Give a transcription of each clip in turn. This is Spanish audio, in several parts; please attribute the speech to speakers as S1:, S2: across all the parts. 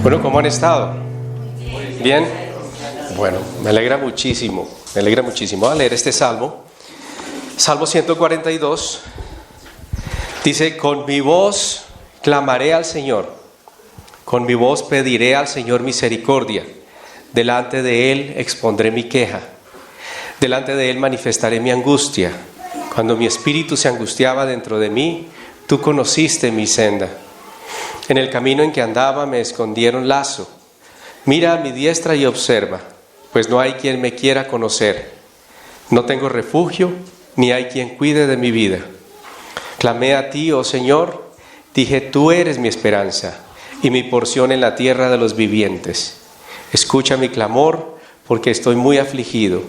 S1: Bueno, ¿cómo han estado? ¿Bien? Bueno, me alegra muchísimo. Voy a leer este salmo. Salmo 142. Dice: con mi voz clamaré al Señor, con mi voz pediré al Señor misericordia. Delante de Él expondré mi queja, delante de Él manifestaré mi angustia. Cuando mi espíritu se angustiaba dentro de mí, tú conociste mi senda. En el camino en que andaba me escondieron lazo. Mira a mi diestra y observa, pues no hay quien me quiera conocer. No tengo refugio, ni hay quien cuide de mi vida. Clamé a ti, oh Señor, dije, tú eres mi esperanza y mi porción en la tierra de los vivientes. Escucha mi clamor, porque estoy muy afligido.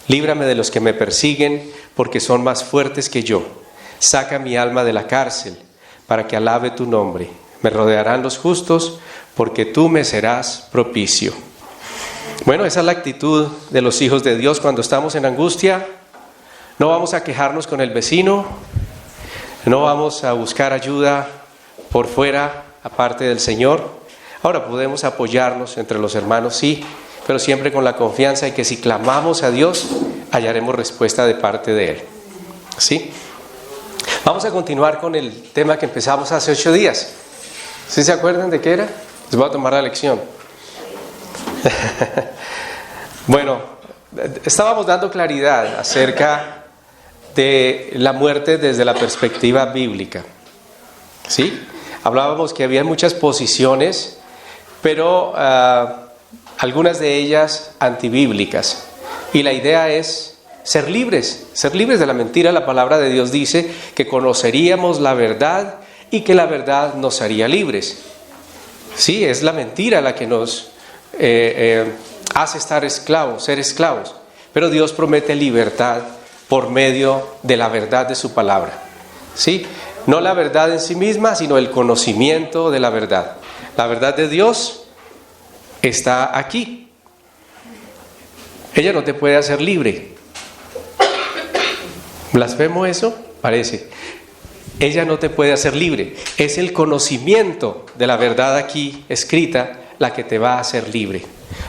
S1: Líbrame de los que me persiguen, porque son más fuertes que yo. Saca mi alma de la cárcel, para que alabe tu nombre. Me rodearán los justos, porque tú me serás propicio. Bueno, esa es la actitud de los hijos de Dios cuando estamos en angustia. No vamos a quejarnos con el vecino, no vamos a buscar ayuda por fuera, aparte del Señor. Ahora podemos apoyarnos entre los hermanos, sí, pero siempre con la confianza de que si clamamos a Dios, hallaremos respuesta de parte de Él. ¿Sí? Vamos a continuar con el tema que empezamos hace 8 días. ¿Sí se acuerdan de qué era? Les voy a tomar la lección. Bueno, estábamos dando claridad acerca de la muerte desde la perspectiva bíblica. ¿Sí? Hablábamos que había muchas posiciones, pero algunas de ellas antibíblicas. Y la idea es ser libres de la mentira. La palabra de Dios dice que conoceríamos la verdad y que la verdad nos haría libres. Sí, es la mentira la que nos hace ser esclavos. Pero Dios promete libertad por medio de la verdad de su palabra. ¿Sí? No la verdad en sí misma, sino el conocimiento de la verdad. La verdad de Dios está aquí. Ella no te puede hacer libre. ¿Blasfemo eso? Parece. Ella no te puede hacer libre. Es el conocimiento de la verdad aquí escrita la que te va a hacer libre.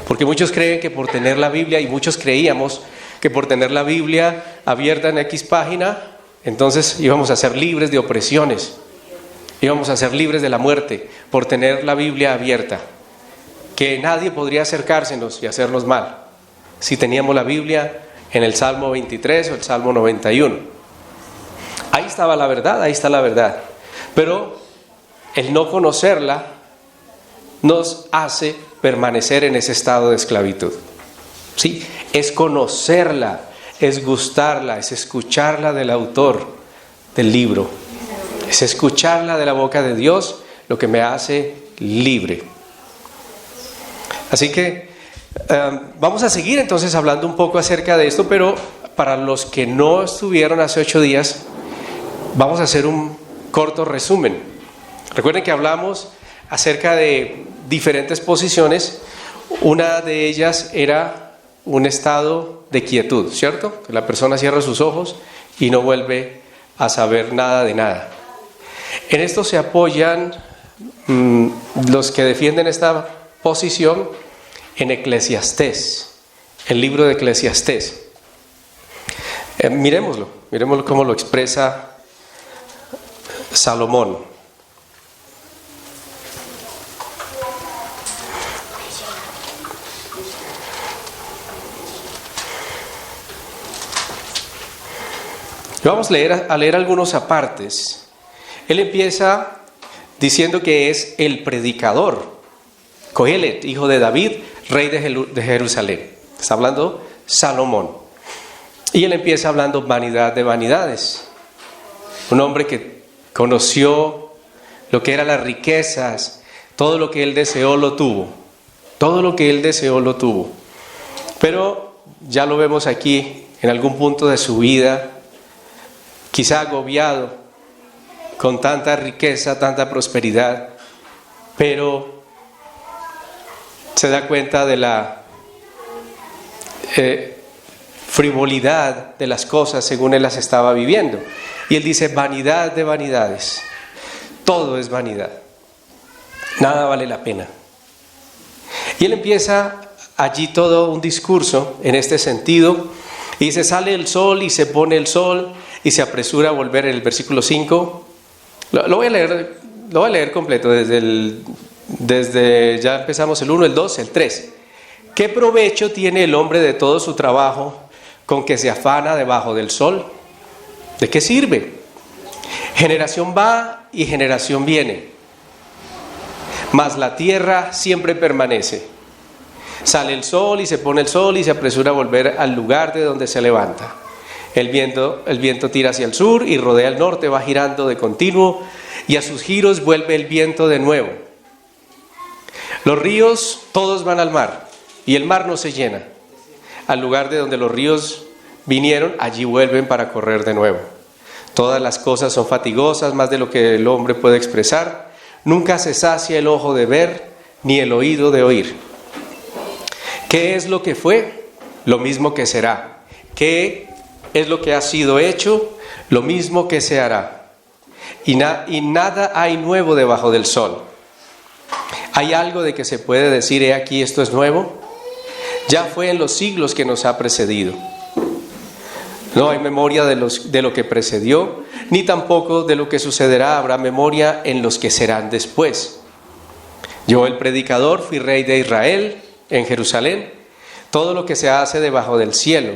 S1: Porque muchos creen que por tener la Biblia, y muchos creíamos que por tener la Biblia abierta en X página, entonces íbamos a ser libres de opresiones, íbamos a ser libres de la muerte por tener la Biblia abierta, que nadie podría acercársenos y hacernos mal si teníamos la Biblia en el Salmo 23 o el Salmo 91. Ahí estaba la verdad, ahí está la verdad. Pero el no conocerla nos hace permanecer en ese estado de esclavitud. ¿Sí? Es conocerla, es gustarla, es escucharla del autor del libro. Es escucharla de la boca de Dios lo que me hace libre. Así que vamos a seguir entonces hablando un poco acerca de esto, pero para los que no estuvieron hace 8 días, vamos a hacer un corto resumen. Recuerden que hablamos acerca de diferentes posiciones. Una de ellas era un estado de quietud, ¿cierto? Que la persona cierra sus ojos y no vuelve a saber nada de nada. En esto se apoyan los que defienden esta posición en Eclesiastés, el libro de Eclesiastés. Miremoslo cómo lo expresa Salomón. Vamos a leer algunos apartes. Él empieza diciendo que es el predicador, Coelet, hijo de David, rey de Jerusalén. Está hablando Salomón. Y él empieza hablando vanidad de vanidades. Un hombre que conoció lo que eran las riquezas, todo lo que él deseó lo tuvo. Todo lo que él deseó lo tuvo. Pero ya lo vemos aquí en algún punto de su vida, quizá agobiado con tanta riqueza, tanta prosperidad, pero se da cuenta de la frivolidad de las cosas según él las estaba viviendo. Y él dice, vanidad de vanidades. Todo es vanidad. Nada vale la pena. Y él empieza allí todo un discurso en este sentido. Y dice, sale el sol y se pone el sol y se apresura a volver en el versículo 5. Lo voy a leer completo desde ya empezamos el 1, el 2, el 3. ¿Qué provecho tiene el hombre de todo su trabajo con que se afana debajo del sol? ¿De qué sirve? Generación va y generación viene, mas la tierra siempre permanece. Sale el sol y se pone el sol y se apresura a volver al lugar de donde se levanta. El viento tira hacia el sur y rodea el norte, va girando de continuo y a sus giros vuelve el viento de nuevo. Los ríos todos van al mar y el mar no se llena. Al lugar de donde los ríos vinieron, allí vuelven para correr de nuevo. Todas las cosas son fatigosas, más de lo que el hombre puede expresar. Nunca se sacia el ojo de ver, ni el oído de oír. ¿Qué es lo que fue? Lo mismo que será. ¿Qué es lo que ha sido hecho? Lo mismo que se hará. Y nada hay nuevo debajo del sol. ¿Hay algo de que se puede decir, he aquí, esto es nuevo? Ya fue en los siglos que nos ha precedido. No hay memoria de lo que precedió, ni tampoco de lo que sucederá habrá memoria en los que serán después. Yo, el predicador, fui rey de Israel en Jerusalén. Todo lo que se hace debajo del cielo,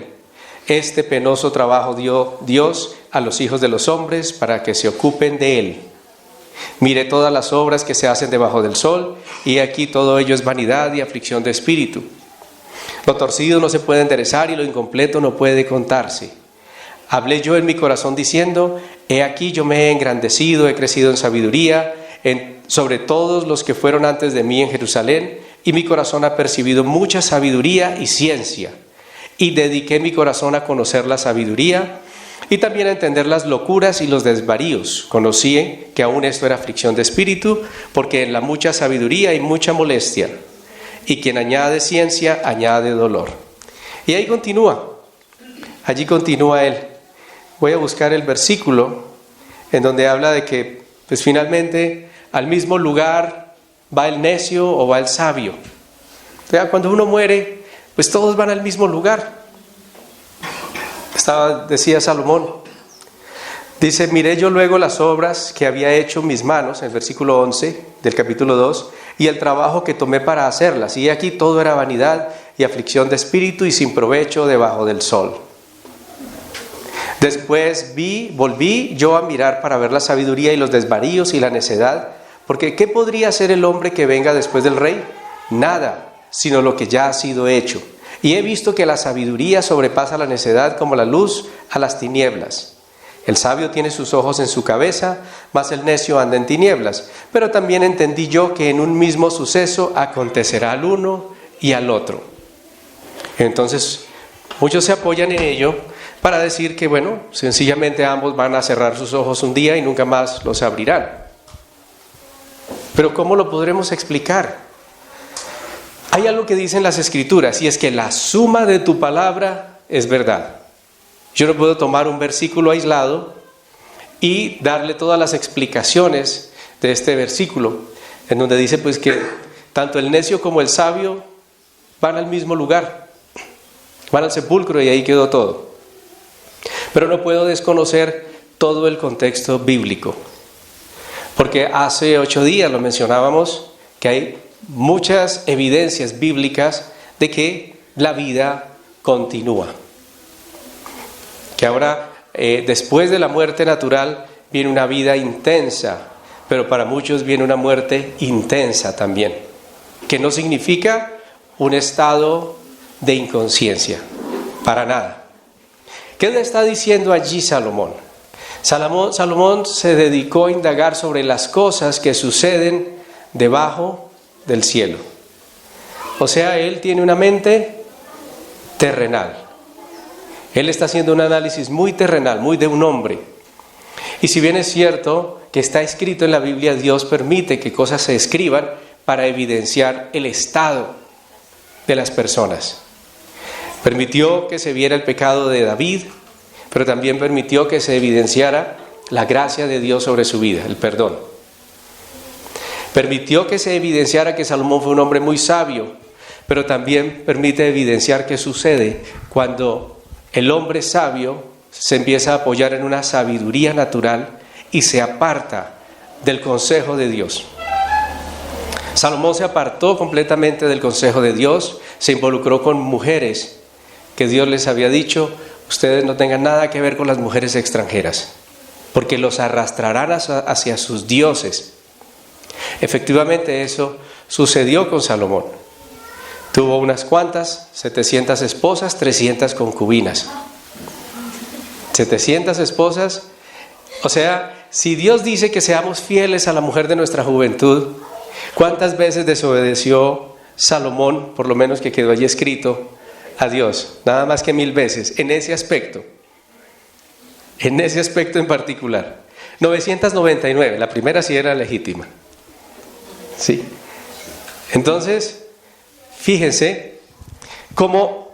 S1: este penoso trabajo dio Dios a los hijos de los hombres para que se ocupen de él. Mire todas las obras que se hacen debajo del sol, y aquí todo ello es vanidad y aflicción de espíritu. Lo torcido no se puede enderezar y lo incompleto no puede contarse. Hablé yo en mi corazón diciendo, he aquí yo me he engrandecido, he crecido en sabiduría sobre todos los que fueron antes de mí en Jerusalén, y mi corazón ha percibido mucha sabiduría y ciencia. Y dediqué mi corazón a conocer la sabiduría y también a entender las locuras y los desvaríos. Conocí que aún esto era aflicción de espíritu, porque en la mucha sabiduría hay mucha molestia, y quien añade ciencia añade dolor. Y ahí continúa, allí continúa él. Voy a buscar el versículo en donde habla de que pues finalmente al mismo lugar va el necio o va el sabio. O sea, cuando uno muere, pues todos van al mismo lugar. Decía Salomón, dice, miré yo luego las obras que había hecho mis manos, en el versículo 11 del capítulo 2, y el trabajo que tomé para hacerlas, y aquí todo era vanidad y aflicción de espíritu y sin provecho debajo del sol. Después volví yo a mirar para ver la sabiduría y los desvaríos y la necedad, porque ¿qué podría hacer el hombre que venga después del rey? Nada, sino lo que ya ha sido hecho. Y he visto que la sabiduría sobrepasa la necedad como la luz a las tinieblas. El sabio tiene sus ojos en su cabeza, mas el necio anda en tinieblas. Pero también entendí yo que en un mismo suceso acontecerá al uno y al otro. Entonces, muchos se apoyan en ello para decir que, bueno, sencillamente ambos van a cerrar sus ojos un día y nunca más los abrirán. Pero ¿cómo lo podremos explicar? Hay algo que dicen las Escrituras, y es que la suma de tu palabra es verdad. Yo no puedo tomar un versículo aislado y darle todas las explicaciones de este versículo, en donde dice pues que tanto el necio como el sabio van al mismo lugar, van al sepulcro y ahí quedó todo. Pero no puedo desconocer todo el contexto bíblico, porque hace 8 días lo mencionábamos, que hay muchas evidencias bíblicas de que la vida continúa. Que ahora, después de la muerte natural, viene una vida intensa, pero para muchos viene una muerte intensa también, que no significa un estado de inconsciencia, para nada. ¿Qué le está diciendo allí Salomón? Salomón se dedicó a indagar sobre las cosas que suceden debajo del cielo. O sea, él tiene una mente terrenal. Él está haciendo un análisis muy terrenal, muy de un hombre. Y si bien es cierto que está escrito en la Biblia, Dios permite que cosas se escriban para evidenciar el estado de las personas. Permitió que se viera el pecado de David, pero también permitió que se evidenciara la gracia de Dios sobre su vida, el perdón. Permitió que se evidenciara que Salomón fue un hombre muy sabio, pero también permite evidenciar qué sucede cuando el hombre sabio se empieza a apoyar en una sabiduría natural y se aparta del consejo de Dios. Salomón se apartó completamente del consejo de Dios, se involucró con mujeres que Dios les había dicho: ustedes no tengan nada que ver con las mujeres extranjeras, porque los arrastrarán hacia sus dioses. Efectivamente, eso sucedió con Salomón. Tuvo unas cuantas, 700 esposas, 300 concubinas. 700 esposas. O sea, si Dios dice que seamos fieles a la mujer de nuestra juventud, ¿cuántas veces desobedeció Salomón, por lo menos que quedó allí escrito, a Dios? Nada más que 1000 veces, en ese aspecto en particular. 999, la primera sí era legítima. Sí. Entonces, fíjense cómo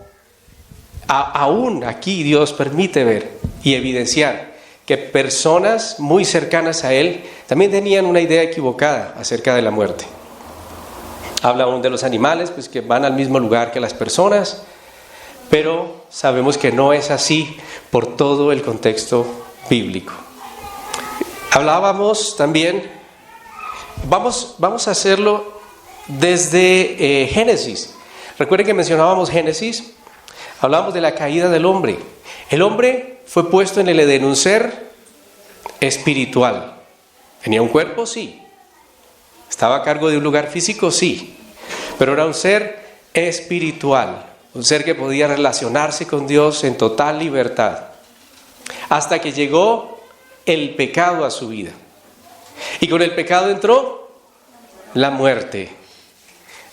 S1: aún aquí Dios permite ver y evidenciar que personas muy cercanas a Él también tenían una idea equivocada acerca de la muerte. Habla aún de los animales, pues que van al mismo lugar que las personas, pero sabemos que no es así por todo el contexto bíblico. Hablábamos también, vamos a hacerlo desde Génesis. Recuerden que mencionábamos Génesis, hablábamos de la caída del hombre. El hombre fue puesto en el Edén, un ser espiritual. ¿Tenía un cuerpo? Sí. ¿Estaba a cargo de un lugar físico? Sí. Pero era un ser espiritual, un ser que podía relacionarse con Dios en total libertad. Hasta que llegó el pecado a su vida. Y con el pecado entró la muerte.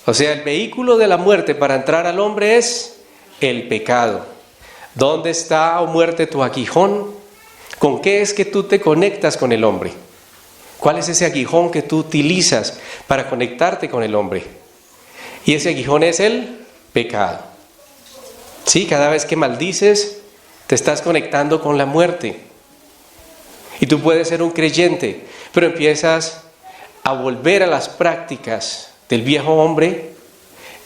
S1: O sea, el vehículo de la muerte para entrar al hombre es el pecado. ¿Dónde está, oh muerte, tu aguijón? ¿Con qué es que tú te conectas con el hombre? ¿Cuál es ese aguijón que tú utilizas para conectarte con el hombre? Y ese aguijón es el pecado. Sí, cada vez que maldices, te estás conectando con la muerte. Y tú puedes ser un creyente, pero empiezas a volver a las prácticas del viejo hombre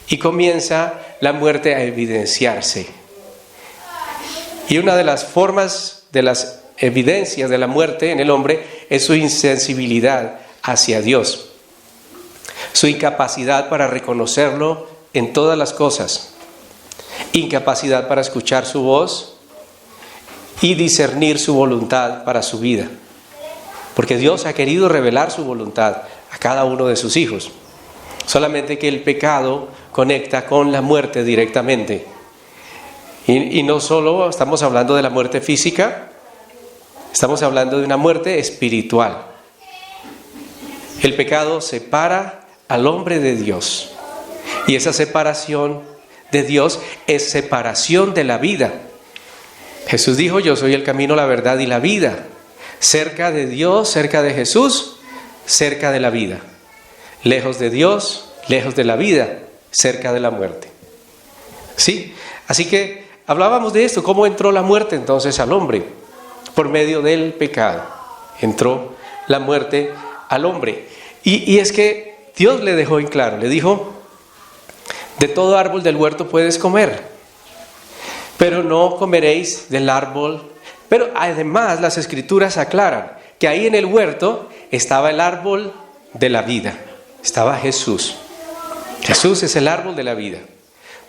S1: y comienza la muerte a evidenciarse. Y una de las formas, de las evidencias de la muerte en el hombre es su insensibilidad hacia Dios, su incapacidad para reconocerlo en todas las cosas, incapacidad para escuchar su voz y discernir su voluntad para su vida, porque Dios ha querido revelar su voluntad a cada uno de sus hijos, solamente que el pecado conecta con la muerte directamente. Y no solo estamos hablando de la muerte física, estamos hablando de una muerte espiritual. El pecado separa al hombre de Dios, y esa separación de Dios es separación de la vida. Jesús dijo: yo soy el camino, la verdad y la vida. Cerca de Dios, cerca de Jesús, cerca de la vida. Lejos de Dios, lejos de la vida, cerca de la muerte. ¿Sí? Así que hablábamos de esto, cómo entró la muerte entonces al hombre. Por medio del pecado entró la muerte al hombre. Y es que Dios le dejó en claro, le dijo: de todo árbol del huerto puedes comer, pero no comeréis del árbol. Pero además las escrituras aclaran que ahí en el huerto estaba el árbol de la vida, estaba Jesús. Jesús es el árbol de la vida.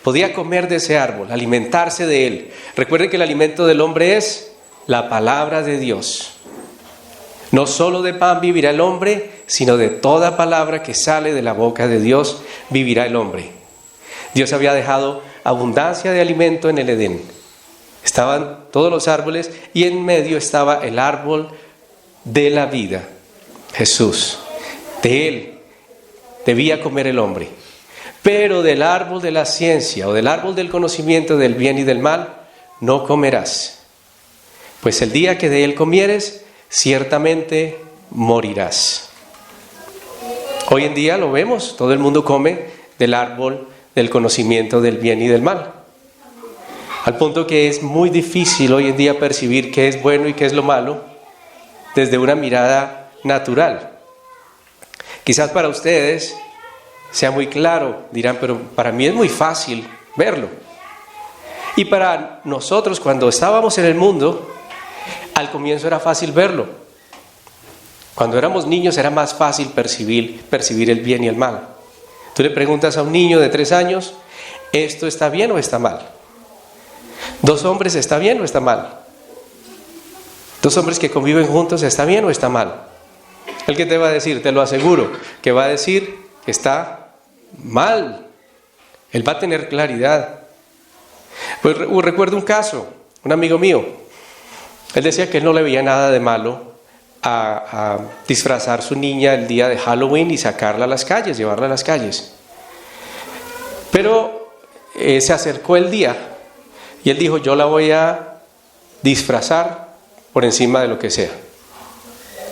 S1: Podía comer de ese árbol, alimentarse de él. Recuerden que el alimento del hombre es la palabra de Dios. No solo de pan vivirá el hombre, sino de toda palabra que sale de la boca de Dios vivirá el hombre. Dios había dejado abundancia de alimento en el Edén. Estaban todos los árboles y en medio estaba el árbol de la vida, Jesús. De él debía comer el hombre. Pero del árbol de la ciencia o del árbol del conocimiento del bien y del mal no comerás, pues el día que de él comieres, ciertamente morirás. Hoy en día lo vemos, todo el mundo come del árbol del conocimiento del bien y del mal, al punto que es muy difícil hoy en día percibir qué es bueno y qué es lo malo desde una mirada natural. Quizás para ustedes sea muy claro. Dirán, pero para mí es muy fácil verlo. Y para nosotros, cuando estábamos en el mundo, al comienzo era fácil verlo. Cuando éramos niños era más fácil percibir el bien y el mal. Tú le preguntas a un niño de 3 años, ¿esto está bien o está mal? 2 hombres, ¿está bien o está mal? 2 hombres que conviven juntos, ¿está bien o está mal? ¿El que te va a decir? Te lo aseguro, que va a decir que está mal. Él va a tener claridad. Pues recuerdo un caso, un amigo mío. Él decía que él no le veía nada de malo a disfrazar a su niña el día de Halloween y sacarla a las calles, llevarla a las calles. Pero se acercó el día y él dijo, yo la voy a disfrazar por encima de lo que sea.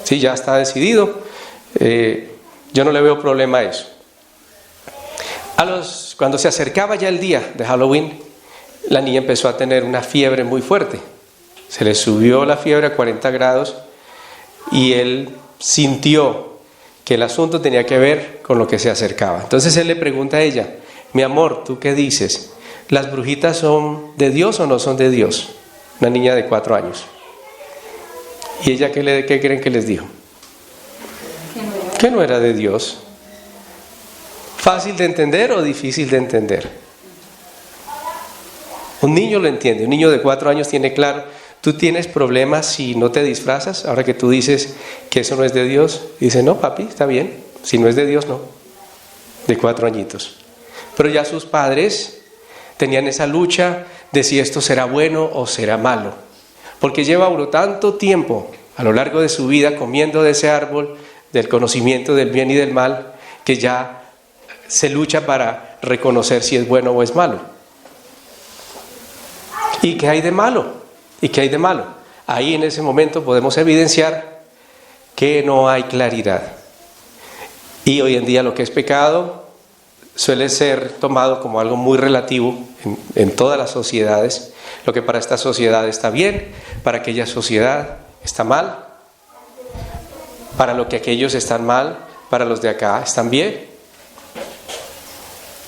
S1: Sí, ya está decidido. Yo no le veo problema a eso. Cuando se acercaba ya el día de Halloween, la niña empezó a tener una fiebre muy fuerte. Se le subió la fiebre a 40 grados y él sintió que el asunto tenía que ver con lo que se acercaba. Entonces él le pregunta a ella, mi amor, ¿tú qué dices? ¿Las brujitas son de Dios o no son de Dios? Una niña de 4 años. ¿Y ella qué creen que les dijo? Que no era de Dios. ¿Fácil de entender o difícil de entender? Un niño lo entiende, un niño de 4 años tiene claro, tú tienes problemas si no te disfrazas, ahora que tú dices que eso no es de Dios, dice, no papi, está bien, si no es de Dios no, de 4 añitos. Pero ya sus padres tenían esa lucha de si esto será bueno o será malo, porque lleva uno tanto tiempo a lo largo de su vida comiendo de ese árbol del conocimiento del bien y del mal, que ya se lucha para reconocer si es bueno o es malo. ¿Y qué hay de malo? ¿Y qué hay de malo? Ahí en ese momento podemos evidenciar que no hay claridad. Y hoy en día lo que es pecado suele ser tomado como algo muy relativo en todas las sociedades. Lo que para esta sociedad está bien, para aquella sociedad está mal. Para lo que aquellos están mal, para los de acá están bien.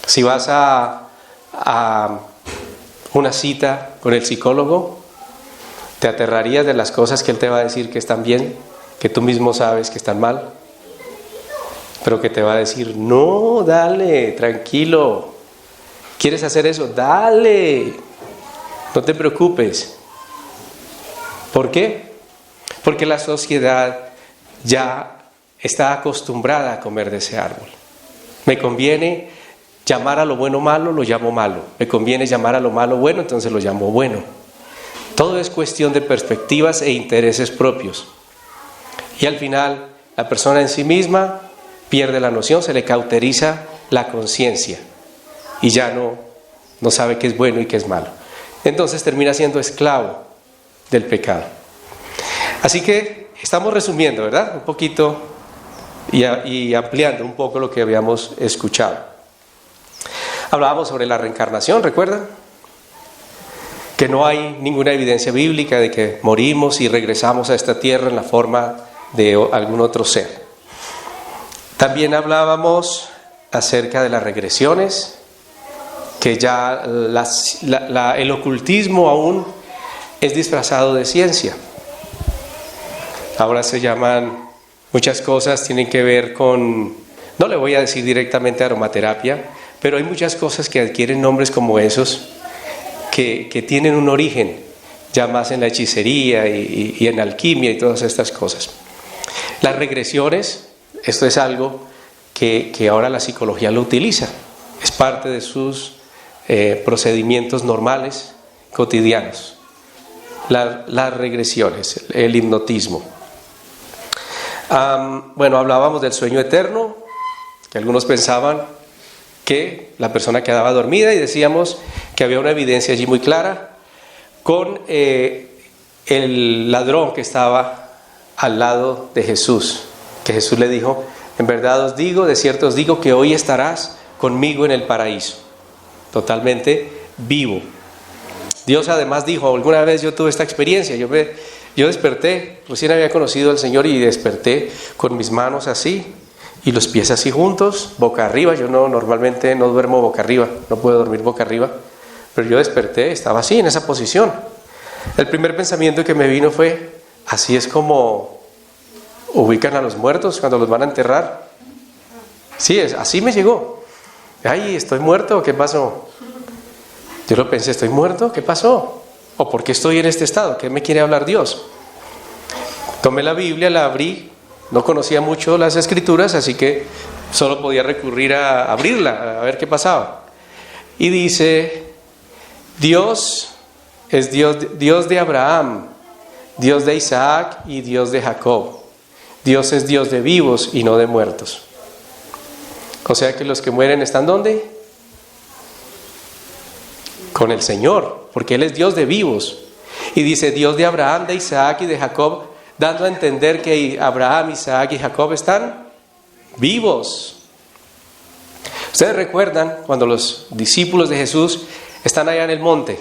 S1: Si vas a una cita con el psicólogo, te aterrarías de las cosas que él te va a decir que están bien, que tú mismo sabes que están mal, pero que te va a decir, no, dale, tranquilo, ¿quieres hacer eso? Dale, no te preocupes. ¿Por qué? Porque la sociedad ya está acostumbrada a comer de ese árbol. Me conviene llamar a lo bueno malo, lo llamo malo. Me conviene llamar a lo malo bueno, entonces lo llamo bueno. Todo es cuestión de perspectivas e intereses propios. Y al final, la persona en sí misma pierde la noción, se le cauteriza la conciencia y ya no sabe qué es bueno y qué es malo. Entonces termina siendo esclavo del pecado. Así que estamos resumiendo, ¿verdad? Un poquito y ampliando un poco lo que habíamos escuchado. Hablábamos sobre la reencarnación, ¿recuerdan? Que no hay ninguna evidencia bíblica de que morimos y regresamos a esta tierra en la forma de algún otro ser. También hablábamos acerca de las regresiones, que ya el ocultismo aún es disfrazado de ciencia. Ahora se llaman muchas cosas, tienen que ver con, no le voy a decir directamente aromaterapia, pero hay muchas cosas que adquieren nombres como esos, que tienen un origen ya más en la hechicería y en alquimia y todas estas cosas. Las regresiones, esto es algo que ahora la psicología lo utiliza, es parte de sus procedimientos normales, cotidianos. Las regresiones, el hipnotismo. Bueno, hablábamos del sueño eterno, que algunos pensaban que la persona quedaba dormida y decíamos que había una evidencia allí muy clara con el ladrón que estaba al lado de Jesús, que Jesús le dijo, en verdad os digo, de cierto os digo que hoy estarás conmigo en el paraíso, totalmente vivo. Dios además dijo, alguna vez yo tuve esta experiencia, yo desperté, recién había conocido al Señor y desperté con mis manos así, y los pies así juntos, boca arriba. Yo normalmente no duermo boca arriba, no puedo dormir boca arriba, pero yo desperté, estaba así, en esa posición. El primer pensamiento que me vino fue, así es como ubican a los muertos cuando los van a enterrar. Sí, así me llegó. Ay, ¿estoy muerto? ¿Qué pasó? Yo lo pensé, ¿estoy muerto? ¿Qué pasó? ¿O por qué estoy en este estado? ¿Qué me quiere hablar Dios? Tomé la Biblia, la abrí, no conocía mucho las Escrituras, así que solo podía recurrir a abrirla, a ver qué pasaba. Y dice, Dios es Dios de Abraham, Dios de Isaac y Dios de Jacob. Dios es Dios de vivos y no de muertos. O sea que los que mueren ¿están dónde? Con el Señor, porque Él es Dios de vivos. Y dice Dios de Abraham, de Isaac y de Jacob, dando a entender que Abraham, Isaac y Jacob están vivos. Ustedes recuerdan cuando los discípulos de Jesús están allá en el monte,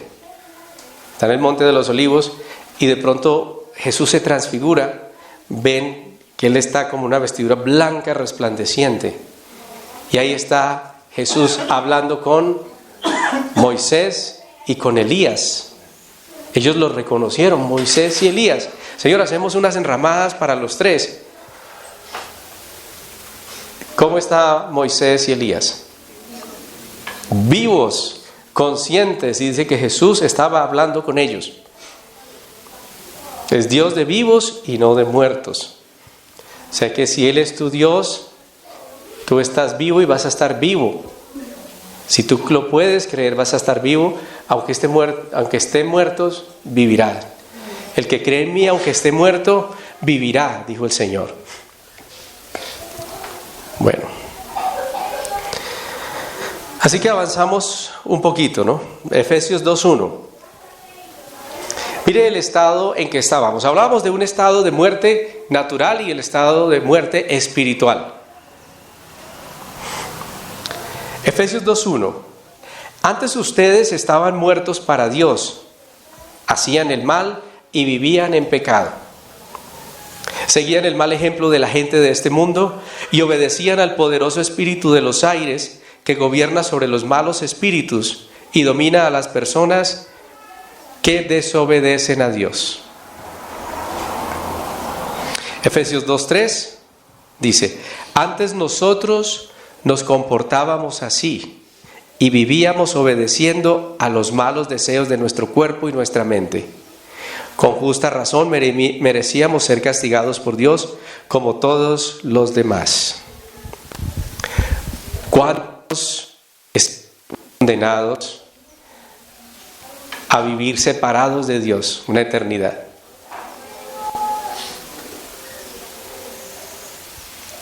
S1: están en el monte de los olivos, y de pronto Jesús se transfigura, ven que Él está como una vestidura blanca resplandeciente, y ahí está Jesús hablando con Moisés y con Elías. Ellos lo reconocieron, Moisés y Elías. Señor, hacemos unas enramadas para los tres. ¿Cómo está Moisés y Elías? Vivos, conscientes, y dice que Jesús estaba hablando con ellos. Es Dios de vivos y no de muertos. O sea que si Él es tu Dios, tú estás vivo y vas a estar vivo. Si tú lo puedes creer, vas a estar vivo, aunque estén muertos, vivirá. El que cree en mí, aunque esté muerto, vivirá, dijo el Señor. Bueno, así que avanzamos un poquito, ¿no? Efesios 2:1. Mire el estado en que estábamos. Hablábamos de un estado de muerte natural y el estado de muerte espiritual. Efesios 2:1. Antes ustedes estaban muertos para Dios, hacían el mal y vivían en pecado. Seguían el mal ejemplo de la gente de este mundo y obedecían al poderoso espíritu de los aires que gobierna sobre los malos espíritus y domina a las personas que desobedecen a Dios. Efesios 2:3 dice, antes nosotros nos comportábamos así y vivíamos obedeciendo a los malos deseos de nuestro cuerpo y nuestra mente. Con justa razón merecíamos ser castigados por Dios como todos los demás. ¿Cuántos están condenados a vivir separados de Dios una eternidad?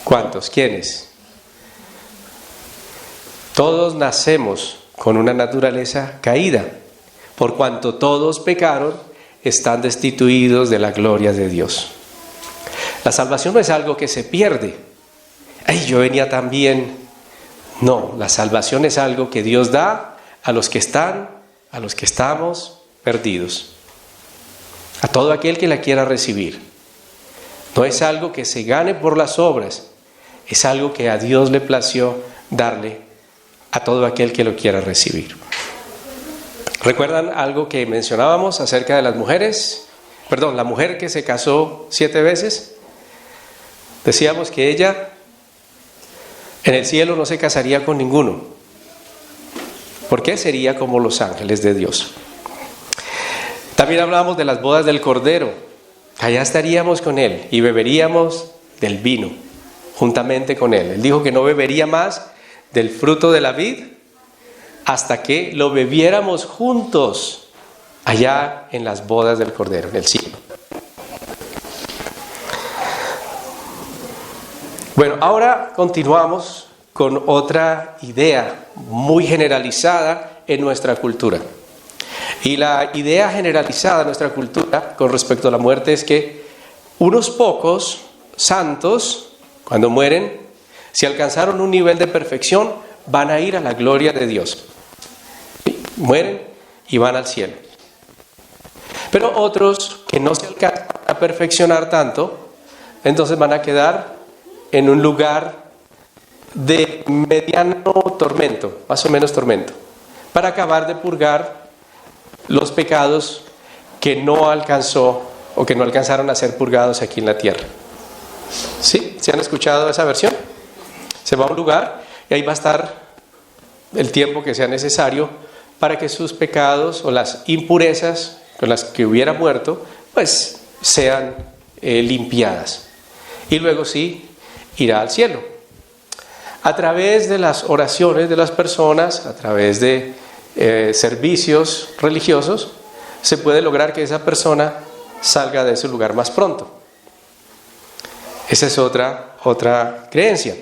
S1: ¿Cuántos? ¿Quiénes? Todos nacemos con una naturaleza caída, por cuanto todos pecaron, están destituidos de la gloria de Dios. La salvación no es algo que se pierde. Ay, yo venía tan bien. No, la salvación es algo que Dios da a los que estamos perdidos. A todo aquel que la quiera recibir. No es algo que se gane por las obras, es algo que a Dios le plació darle a todo aquel que lo quiera recibir. ¿Recuerdan algo que mencionábamos acerca de las mujeres? Perdón, la mujer que se casó 7 veces. Decíamos que ella en el cielo no se casaría con ninguno, porque sería como los ángeles de Dios. También hablábamos de las bodas del Cordero. Allá estaríamos con Él y beberíamos del vino juntamente con Él. Él dijo que no bebería más del fruto de la vid hasta que lo bebiéramos juntos allá en las bodas del Cordero, en el cielo. Bueno, ahora continuamos con otra idea muy generalizada en nuestra cultura. Y la idea generalizada en nuestra cultura con respecto a la muerte es que unos pocos santos, cuando mueren, si alcanzaron un nivel de perfección, van a ir a la gloria de Dios. Mueren y van al cielo. Pero otros que no se alcanzan a perfeccionar tanto, entonces van a quedar en un lugar de mediano tormento, más o menos tormento, para acabar de purgar los pecados que no alcanzó o que no alcanzaron a ser purgados aquí en la tierra. ¿Sí? ¿Se han escuchado esa versión? Se va a un lugar y ahí va a estar el tiempo que sea necesario para que sus pecados o las impurezas con las que hubiera muerto, pues sean limpiadas. Y luego sí, irá al cielo. A través de las oraciones de las personas, a través de servicios religiosos, se puede lograr que esa persona salga de ese lugar más pronto. Esa es otra creencia.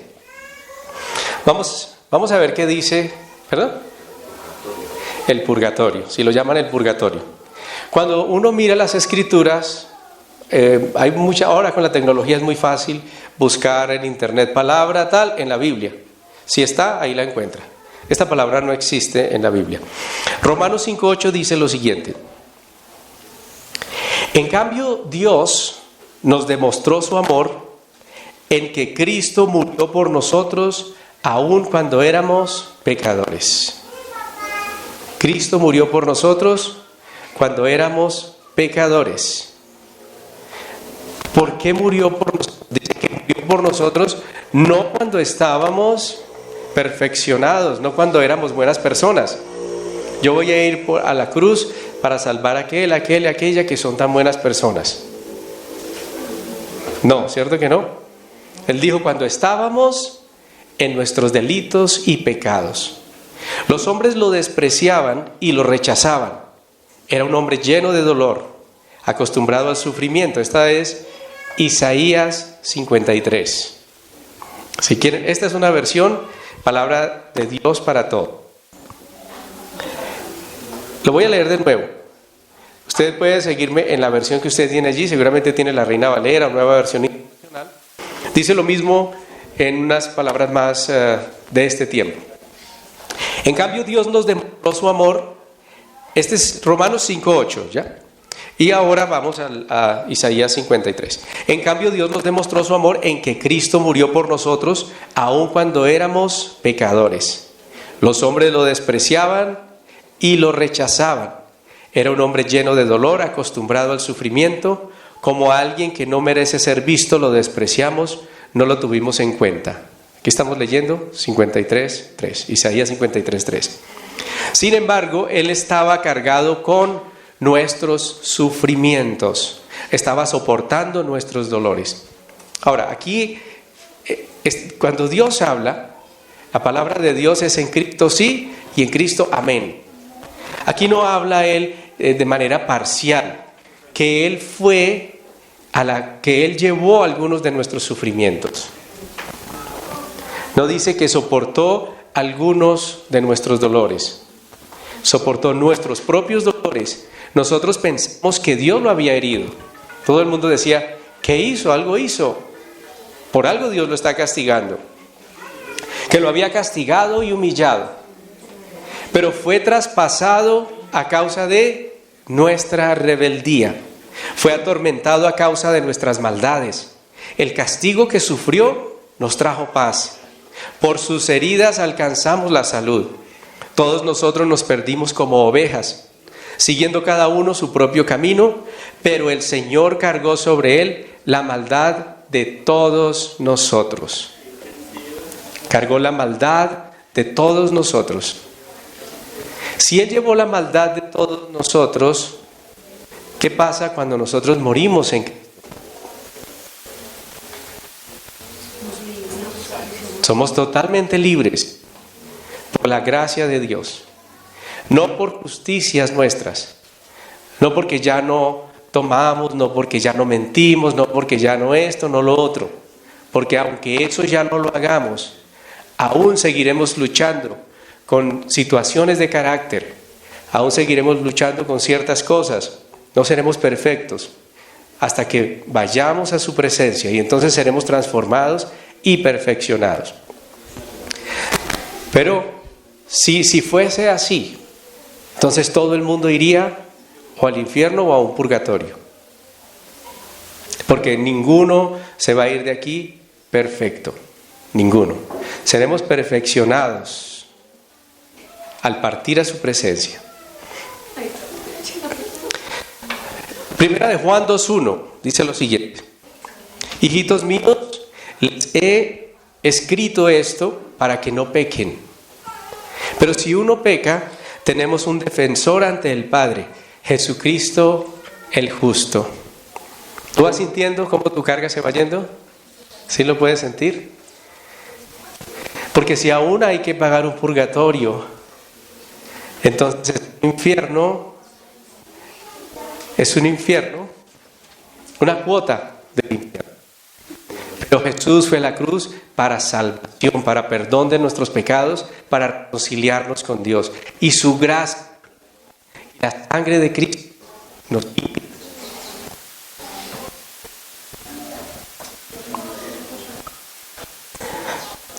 S1: Vamos a ver qué dice, ¿perdón? El purgatorio, si lo llaman el purgatorio. Cuando uno mira las escrituras, ahora con la tecnología es muy fácil buscar en internet palabra tal en la Biblia. Si está, ahí la encuentra. Esta palabra no existe en la Biblia. Romanos 5:8 dice lo siguiente: en cambio, Dios nos demostró su amor en que Cristo murió por nosotros aun cuando éramos pecadores. Cristo murió por nosotros cuando éramos pecadores. ¿Por qué murió por nosotros? Dice que murió por nosotros no cuando estábamos perfeccionados, no cuando éramos buenas personas. Yo voy a ir a la cruz para salvar a aquel y aquella que son tan buenas personas. No, ¿cierto que no? Él dijo cuando estábamos en nuestros delitos y pecados. Los hombres lo despreciaban y lo rechazaban. Era un hombre lleno de dolor, acostumbrado al sufrimiento. Esta es Isaías 53. Si quieren, esta es una versión, palabra de Dios para todo. Lo voy a leer de nuevo. Usted puede seguirme en la versión que usted tiene allí, seguramente tiene la Reina Valera, Nueva Versión Internacional. Dice lo mismo en unas palabras más de este tiempo. En cambio, Dios nos demostró su amor. Este es Romanos 5:8, ¿ya? Y ahora vamos a Isaías 53. En cambio, Dios nos demostró su amor en que Cristo murió por nosotros, aun cuando éramos pecadores. Los hombres lo despreciaban y lo rechazaban. Era un hombre lleno de dolor, acostumbrado al sufrimiento. Como a alguien que no merece ser visto, lo despreciamos, no lo tuvimos en cuenta. Aquí estamos leyendo 53:3, Isaías 53:3. Sin embargo, Él estaba cargado con nuestros sufrimientos, estaba soportando nuestros dolores. Ahora, aquí, cuando Dios habla, la palabra de Dios es en Cristo sí y en Cristo amén. Aquí no habla Él de manera parcial, que Él fue que Él llevó algunos de nuestros sufrimientos. No dice que soportó algunos de nuestros dolores, soportó nuestros propios dolores. Nosotros pensamos que Dios lo había herido. Todo el mundo decía, ¿qué hizo? Algo hizo. Por algo Dios lo está castigando. Que lo había castigado y humillado. Pero fue traspasado a causa de nuestra rebeldía. Fue atormentado a causa de nuestras maldades. El castigo que sufrió nos trajo paz. Por sus heridas alcanzamos la salud. Todos nosotros nos perdimos como ovejas, siguiendo cada uno su propio camino, pero el Señor cargó sobre Él la maldad de todos nosotros. Cargó la maldad de todos nosotros. Si Él llevó la maldad de todos nosotros, ¿qué pasa cuando nosotros morimos en Cristo? Somos totalmente libres por la gracia de Dios, no por justicias nuestras, no porque ya no tomamos, no porque ya no mentimos, no porque ya no esto, no lo otro, porque aunque eso ya no lo hagamos, aún seguiremos luchando con situaciones de carácter, aún seguiremos luchando con ciertas cosas, no seremos perfectos hasta que vayamos a su presencia y entonces seremos transformados y perfeccionados. Pero si fuese así, entonces todo el mundo iría o al infierno o a un purgatorio, porque ninguno se va a ir de aquí perfecto, ninguno. seremos perfeccionados al partir a su presencia. Primera de Juan 2:1 dice lo siguiente: hijitos míos, les he escrito esto para que no pequen. Pero si uno peca, tenemos un defensor ante el Padre, Jesucristo el justo. ¿Tú vas sintiendo cómo tu carga se va yendo? ¿Sí lo puedes sentir? Porque si aún hay que pagar un purgatorio, entonces el infierno es un infierno, una cuota del infierno. Pero Jesús fue a la cruz para salvación, para perdón de nuestros pecados, para reconciliarnos con Dios. Y su gracia y la sangre de Cristo nos limpia.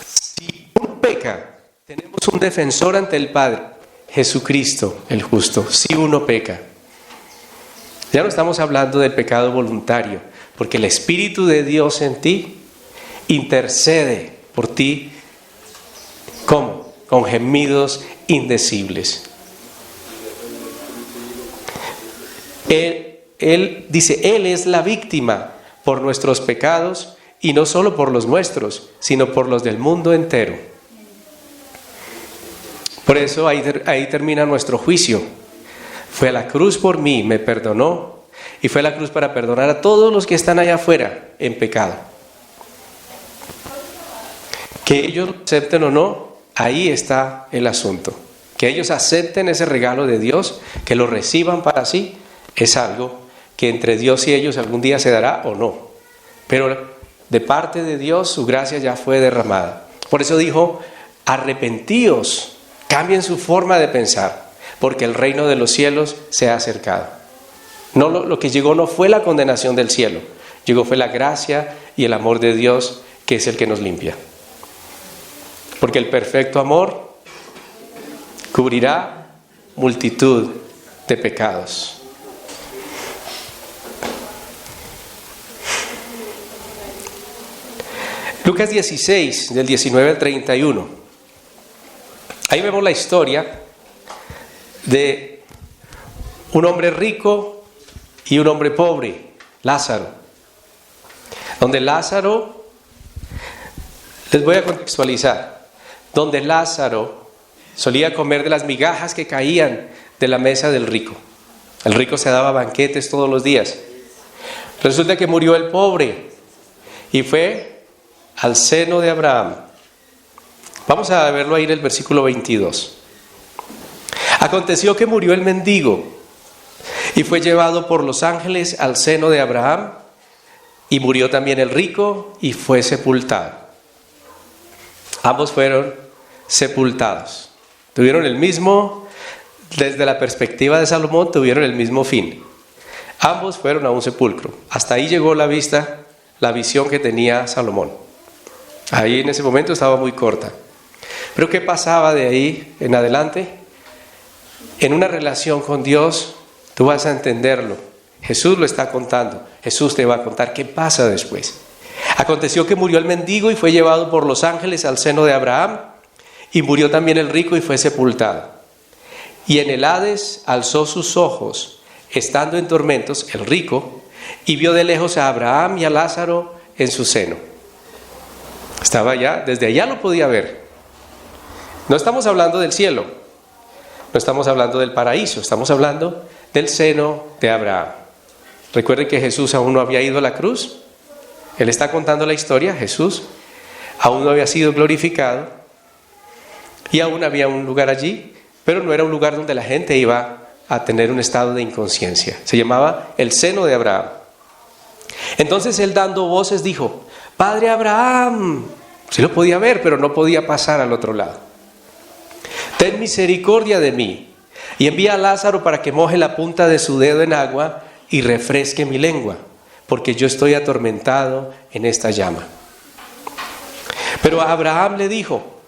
S1: Si uno peca, tenemos un defensor ante el Padre, Jesucristo el justo. Si uno peca. Ya no estamos hablando del pecado voluntario, porque el Espíritu de Dios en ti intercede por ti. ¿Cómo? Con gemidos indecibles. Él dice, Él es la víctima por nuestros pecados, y no solo por los nuestros, sino por los del mundo entero. Por eso ahí termina nuestro juicio. Fue a la cruz por mí, me perdonó, y fue a la cruz para perdonar a todos los que están allá afuera en pecado. Que ellos lo acepten o no, ahí está el asunto. Que ellos acepten ese regalo de Dios, que lo reciban para sí, es algo que entre Dios y ellos algún día se dará o no. Pero de parte de Dios su gracia ya fue derramada. Por eso dijo, arrepentíos, cambien su forma de pensar, porque el reino de los cielos se ha acercado. No, lo que llegó no fue la condenación del cielo, llegó fue la gracia y el amor de Dios, que es el que nos limpia. Porque el perfecto amor cubrirá multitud de pecados. Lucas 16, del 19 al 31. Ahí vemos la historia de un hombre rico y un hombre pobre, Lázaro. Donde Lázaro, les voy a contextualizar, donde Lázaro solía comer de las migajas que caían de la mesa del rico. El rico se daba banquetes todos los días. Resulta que murió el pobre y fue al seno de Abraham. Vamos a verlo ahí en el versículo 22. Aconteció que murió el mendigo y fue llevado por los ángeles al seno de Abraham, y murió también el rico y fue sepultado. Ambos fueron sepultados. Tuvieron el mismo, desde la perspectiva de Salomón, tuvieron el mismo fin. Ambos fueron a un sepulcro. Hasta ahí llegó la visión que tenía Salomón. Ahí en ese momento estaba muy corta. Pero ¿qué pasaba de ahí en adelante? En una relación con Dios, tú vas a entenderlo. Jesús lo está contando. Jesús te va a contar qué pasa después. Aconteció que murió el mendigo y fue llevado por los ángeles al seno de Abraham, y murió también el rico y fue sepultado. Y en el Hades alzó sus ojos, estando en tormentos, el rico, y vio de lejos a Abraham y a Lázaro en su seno. Estaba allá, desde allá lo podía ver. No estamos hablando del cielo, no estamos hablando del paraíso, estamos hablando del seno de Abraham. Recuerden que Jesús aún no había ido a la cruz. Él está contando la historia. Jesús aún no había sido glorificado y aún había un lugar allí, pero no era un lugar donde la gente iba a tener un estado de inconsciencia. Se llamaba el seno de Abraham. Entonces él, dando voces, dijo: Padre Abraham. Sí lo podía ver, pero no podía pasar al otro lado. Ten misericordia de mí y envía a Lázaro para que moje la punta de su dedo en agua y refresque mi lengua, porque yo estoy atormentado en esta llama. Pero Abraham le dijo: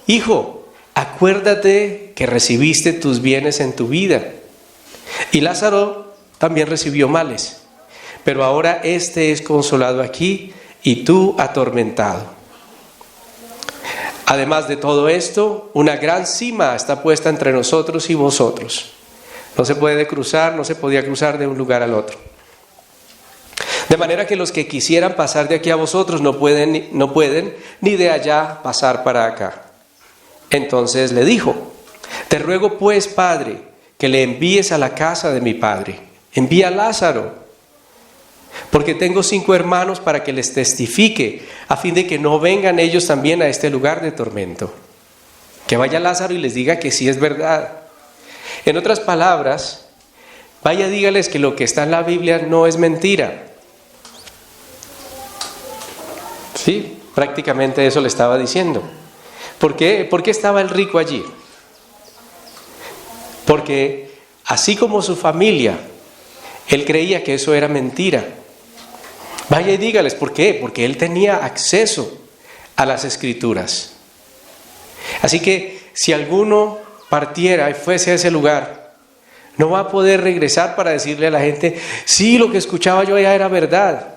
S1: Hijo, acuérdate que recibiste tus bienes en tu vida, y Lázaro también recibió males, pero ahora este es consolado aquí y tú atormentado. Además de todo esto, una gran cima está puesta entre nosotros y vosotros. No se puede cruzar, no se podía cruzar de un lugar al otro. De manera que los que quisieran pasar de aquí a vosotros no pueden, ni de allá pasar para acá. Entonces le dijo: te ruego pues, Padre, que le envíes a la casa de mi padre. Envía a Lázaro, porque tengo 5 hermanos, para que les testifique, a fin de que no vengan ellos también a este lugar de tormento. Que vaya Lázaro y les diga que sí es verdad. En otras palabras, vaya, dígales que lo que está en la Biblia no es mentira. Sí, prácticamente eso le estaba diciendo. ¿Por qué? ¿Por qué estaba el rico allí? Porque así como su familia, él creía que eso era mentira. Vaya y dígales, ¿por qué? Porque él tenía acceso a las Escrituras. Así que si alguno partiera y fuese a ese lugar, no va a poder regresar para decirle a la gente: sí, lo que escuchaba yo ya era verdad.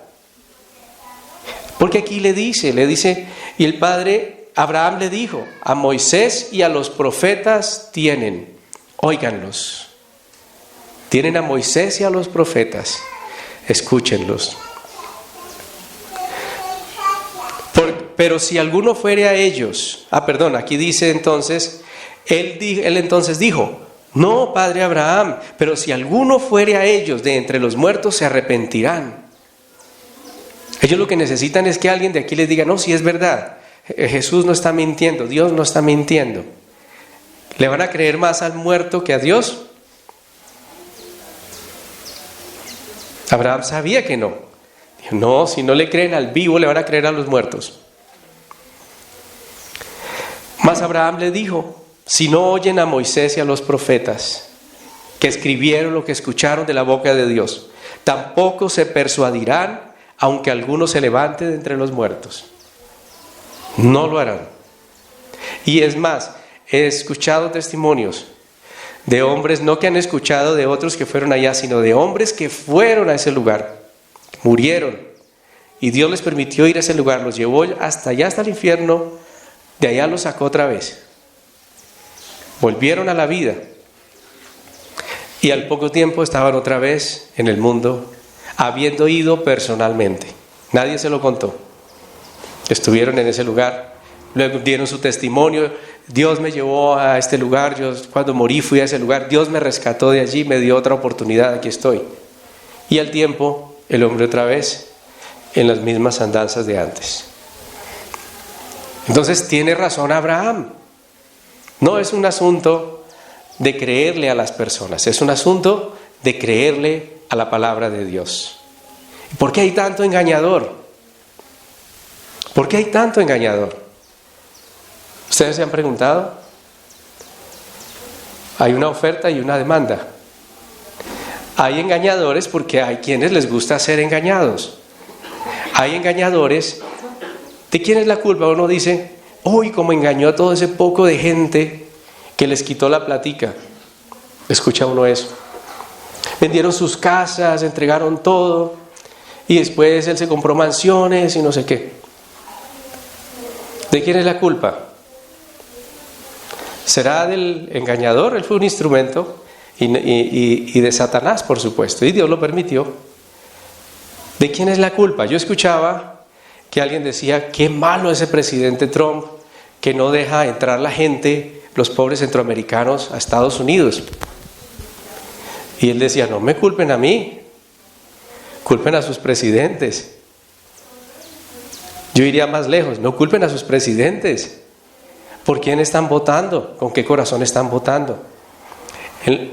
S1: Porque aquí le dice, y el padre Abraham le dijo: a Moisés y a los profetas tienen, óiganlos. Tienen a Moisés y a los profetas, escúchenlos. Pero si alguno fuere a ellos, aquí dice entonces, él entonces dijo: no, padre Abraham, pero si alguno fuere a ellos de entre los muertos, se arrepentirán. Ellos lo que necesitan es que alguien de aquí les diga: no, si es verdad, Jesús no está mintiendo, Dios no está mintiendo. ¿Le van a creer más al muerto que a Dios? Abraham sabía que no. Dijo: no, si no le creen al vivo, le van a creer a los muertos. Mas Abraham le dijo: si no oyen a Moisés y a los profetas, que escribieron lo que escucharon de la boca de Dios, tampoco se persuadirán, aunque alguno se levante de entre los muertos. No lo harán. Y es más, he escuchado testimonios de hombres, no que han escuchado de otros que fueron allá, sino de hombres que fueron a ese lugar, murieron, y Dios les permitió ir a ese lugar, los llevó hasta allá, hasta el infierno, de allá los sacó otra vez. Volvieron a la vida, y al poco tiempo estaban otra vez en el mundo, habiendo ido personalmente. Nadie se lo contó. Estuvieron en ese lugar, luego dieron su testimonio: Dios me llevó a este lugar, yo cuando morí fui a ese lugar, Dios me rescató de allí, me dio otra oportunidad, aquí estoy. Y al tiempo, el hombre otra vez en las mismas andanzas de antes. Entonces tiene razón Abraham. No es un asunto de creerle a las personas, es un asunto de creerle a la palabra de Dios. ¿Por qué hay tanto engañador? ¿Por qué hay tanto engañador? ¿Ustedes se han preguntado? Hay una oferta y una demanda. Hay engañadores porque hay quienes les gusta ser engañados. Hay engañadores. ¿De quién es la culpa? Uno dice: uy, cómo engañó a todo ese poco de gente que les quitó la platica. Escucha uno eso. Vendieron sus casas, entregaron todo, y después él se compró mansiones y no sé qué. ¿De quién es la culpa? ¿Será del engañador? Él fue un instrumento, y de Satanás, por supuesto, y Dios lo permitió. ¿De quién es la culpa? Yo escuchaba que alguien decía: qué malo ese presidente Trump, que no deja entrar la gente, los pobres centroamericanos, a Estados Unidos. Y él decía: no me culpen a mí, culpen a sus presidentes. Yo iría más lejos: no culpen a sus presidentes. ¿Por quién están votando? ¿Con qué corazón están votando?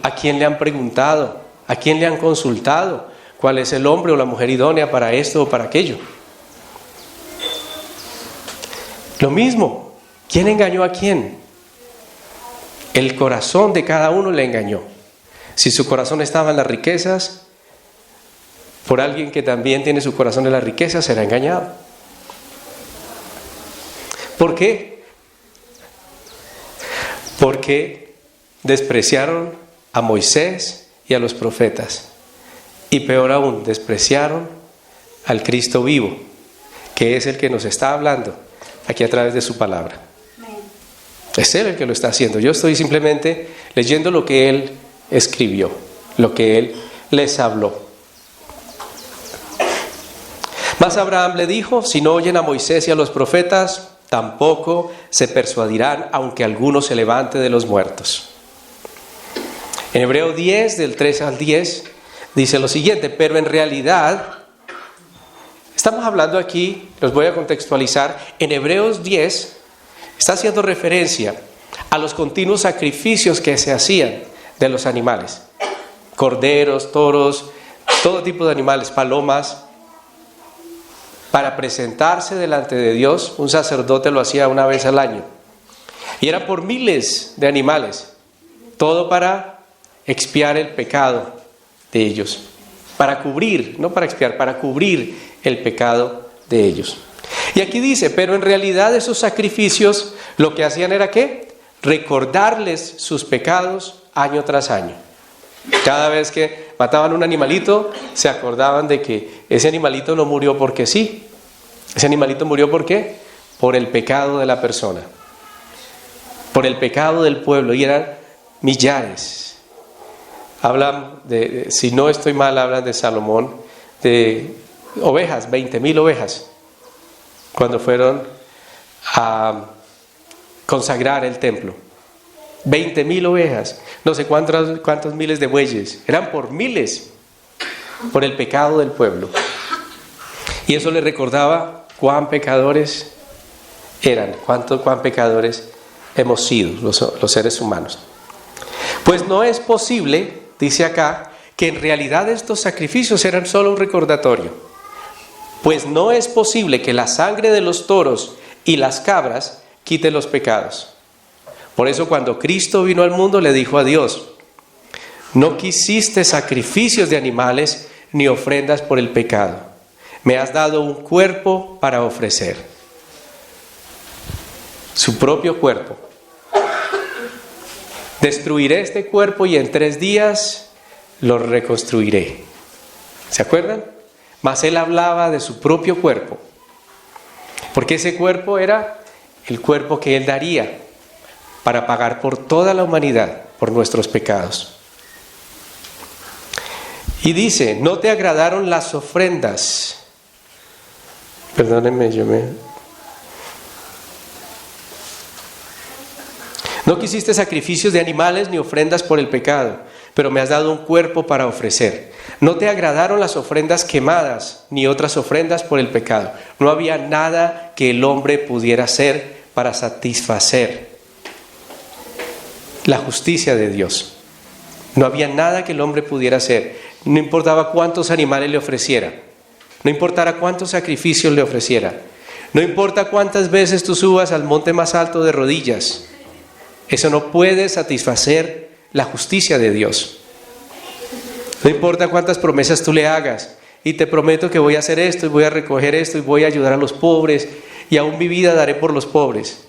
S1: ¿A quién le han preguntado? ¿A quién le han consultado? ¿Cuál es el hombre o la mujer idónea para esto o para aquello? Lo mismo, ¿quién engañó a quién? El corazón de cada uno le engañó. Si su corazón estaba en las riquezas, por alguien que también tiene su corazón en las riquezas, será engañado. ¿Por qué? Porque despreciaron a Moisés y a los profetas. Y peor aún, despreciaron al Cristo vivo, que es el que nos está hablando aquí a través de su palabra. Es Él el que lo está haciendo. Yo estoy simplemente leyendo lo que Él escribió, lo que Él les habló. Mas Abraham le dijo: si no oyen a Moisés y a los profetas, tampoco se persuadirán, aunque alguno se levante de los muertos. En Hebreos 10, del 3 al 10, dice lo siguiente: pero en realidad, estamos hablando aquí, los voy a contextualizar, en Hebreos 10 está haciendo referencia a los continuos sacrificios que se hacían de los animales, corderos, toros, todo tipo de animales, palomas, para presentarse delante de Dios. Un sacerdote lo hacía una vez al año, y era por miles de animales, todo para expiar el pecado de ellos, para cubrir, no para expiar, para cubrir el pecado de ellos. Y aquí dice: pero en realidad esos sacrificios lo que hacían era ¿qué? Recordarles sus pecados año tras año. Cada vez que mataban un animalito, se acordaban de que ese animalito no murió porque sí. Ese animalito murió ¿por qué? Por el pecado de la persona, por el pecado del pueblo, y eran millares. Hablan de, si no estoy mal, hablan de Salomón, de ovejas, 20,000 ovejas, cuando fueron a consagrar el templo. 20,000 ovejas, no sé cuántos miles de bueyes, eran por miles, por el pecado del pueblo. Y eso les recordaba cuán pecadores eran, cuán pecadores hemos sido los seres humanos. Pues no es posible, dice acá, que en realidad estos sacrificios eran solo un recordatorio. Pues no es posible que la sangre de los toros y las cabras quite los pecados. Por eso cuando Cristo vino al mundo le dijo a Dios: no quisiste sacrificios de animales ni ofrendas por el pecado. Me has dado un cuerpo para ofrecer. Su propio cuerpo. Destruiré este cuerpo y en 3 días lo reconstruiré. ¿Se acuerdan? Mas Él hablaba de su propio cuerpo, porque ese cuerpo era el cuerpo que Él daría para pagar por toda la humanidad, por nuestros pecados. Y dice: no te agradaron las ofrendas. Perdónenme, No quisiste sacrificios de animales ni ofrendas por el pecado, pero me has dado un cuerpo para ofrecer. No te agradaron las ofrendas quemadas, ni otras ofrendas por el pecado. No había nada que el hombre pudiera hacer para satisfacer la justicia de Dios. No había nada que el hombre pudiera hacer. No importaba cuántos animales le ofreciera. No importara cuántos sacrificios le ofreciera. No importa cuántas veces tú subas al monte más alto de rodillas. Eso no puede satisfacer la justicia de Dios. No importa cuántas promesas tú le hagas. Y te prometo que voy a hacer esto, y voy a recoger esto, y voy a ayudar a los pobres, y aún mi vida daré por los pobres.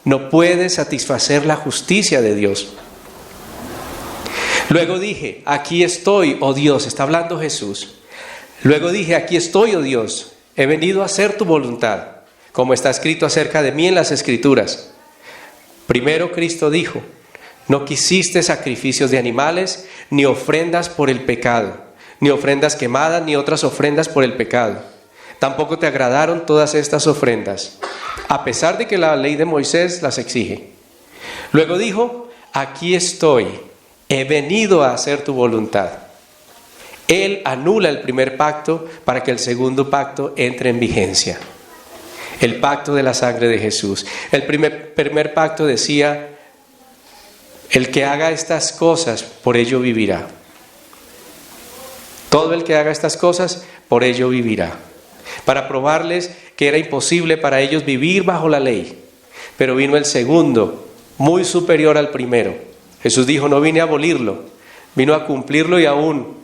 S1: No puede satisfacer la justicia de Dios. Luego dije: aquí estoy, oh Dios. Está hablando Jesús. Luego dije: aquí estoy, oh Dios. He venido a hacer tu voluntad, como está escrito acerca de mí en las Escrituras. Primero Cristo dijo: no quisiste sacrificios de animales, ni ofrendas por el pecado, ni ofrendas quemadas, ni otras ofrendas por el pecado. Tampoco te agradaron todas estas ofrendas, a pesar de que la ley de Moisés las exige. Luego dijo: aquí estoy, he venido a hacer tu voluntad. Él anula el primer pacto para que el segundo pacto entre en vigencia. El pacto de la sangre de Jesús. El primer pacto decía: el que haga estas cosas, por ello vivirá. Todo el que haga estas cosas, por ello vivirá. Para probarles que era imposible para ellos vivir bajo la ley. Pero vino el segundo, muy superior al primero. Jesús dijo: no vine a abolirlo, vino a cumplirlo, y aún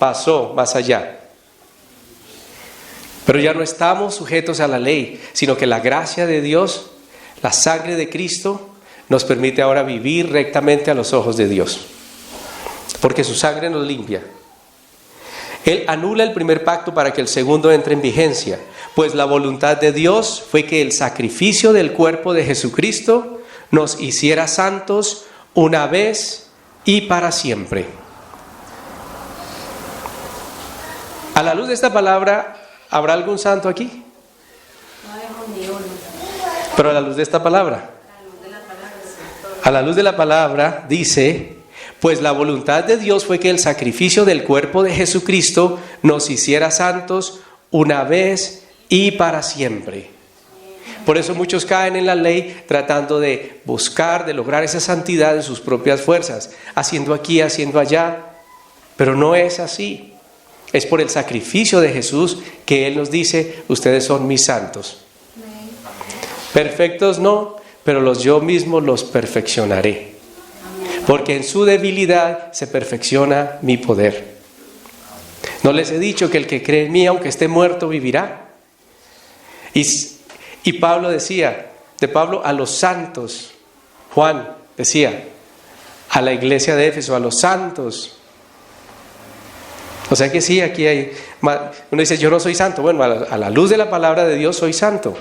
S1: pasó más allá. Pero ya no estamos sujetos a la ley, sino que la gracia de Dios, la sangre de Cristo, nos permite ahora vivir rectamente a los ojos de Dios, porque su sangre nos limpia. Él anula el primer pacto para que el segundo entre en vigencia, pues la voluntad de Dios fue que el sacrificio del cuerpo de Jesucristo nos hiciera santos una vez y para siempre. A la luz de esta palabra, ¿habrá algún santo aquí? Pero a la luz de esta palabra. A la luz de la palabra dice, pues la voluntad de Dios fue que el sacrificio del cuerpo de Jesucristo nos hiciera santos una vez y para siempre. Por eso muchos caen en la ley tratando de buscar, de lograr esa santidad en sus propias fuerzas, haciendo aquí, haciendo allá, pero no es así. Es por el sacrificio de Jesús que Él nos dice, ustedes son mis santos. Perfectos no, pero yo mismo los perfeccionaré. Porque en su debilidad se perfecciona mi poder. ¿No les he dicho que el que cree en mí, aunque esté muerto, vivirá? Y Pablo decía, de Pablo a los santos, Juan decía, a la iglesia de Éfeso, a los santos. O sea que sí, aquí hay, uno dice, yo no soy santo. Bueno, a la luz de la palabra de Dios soy santo.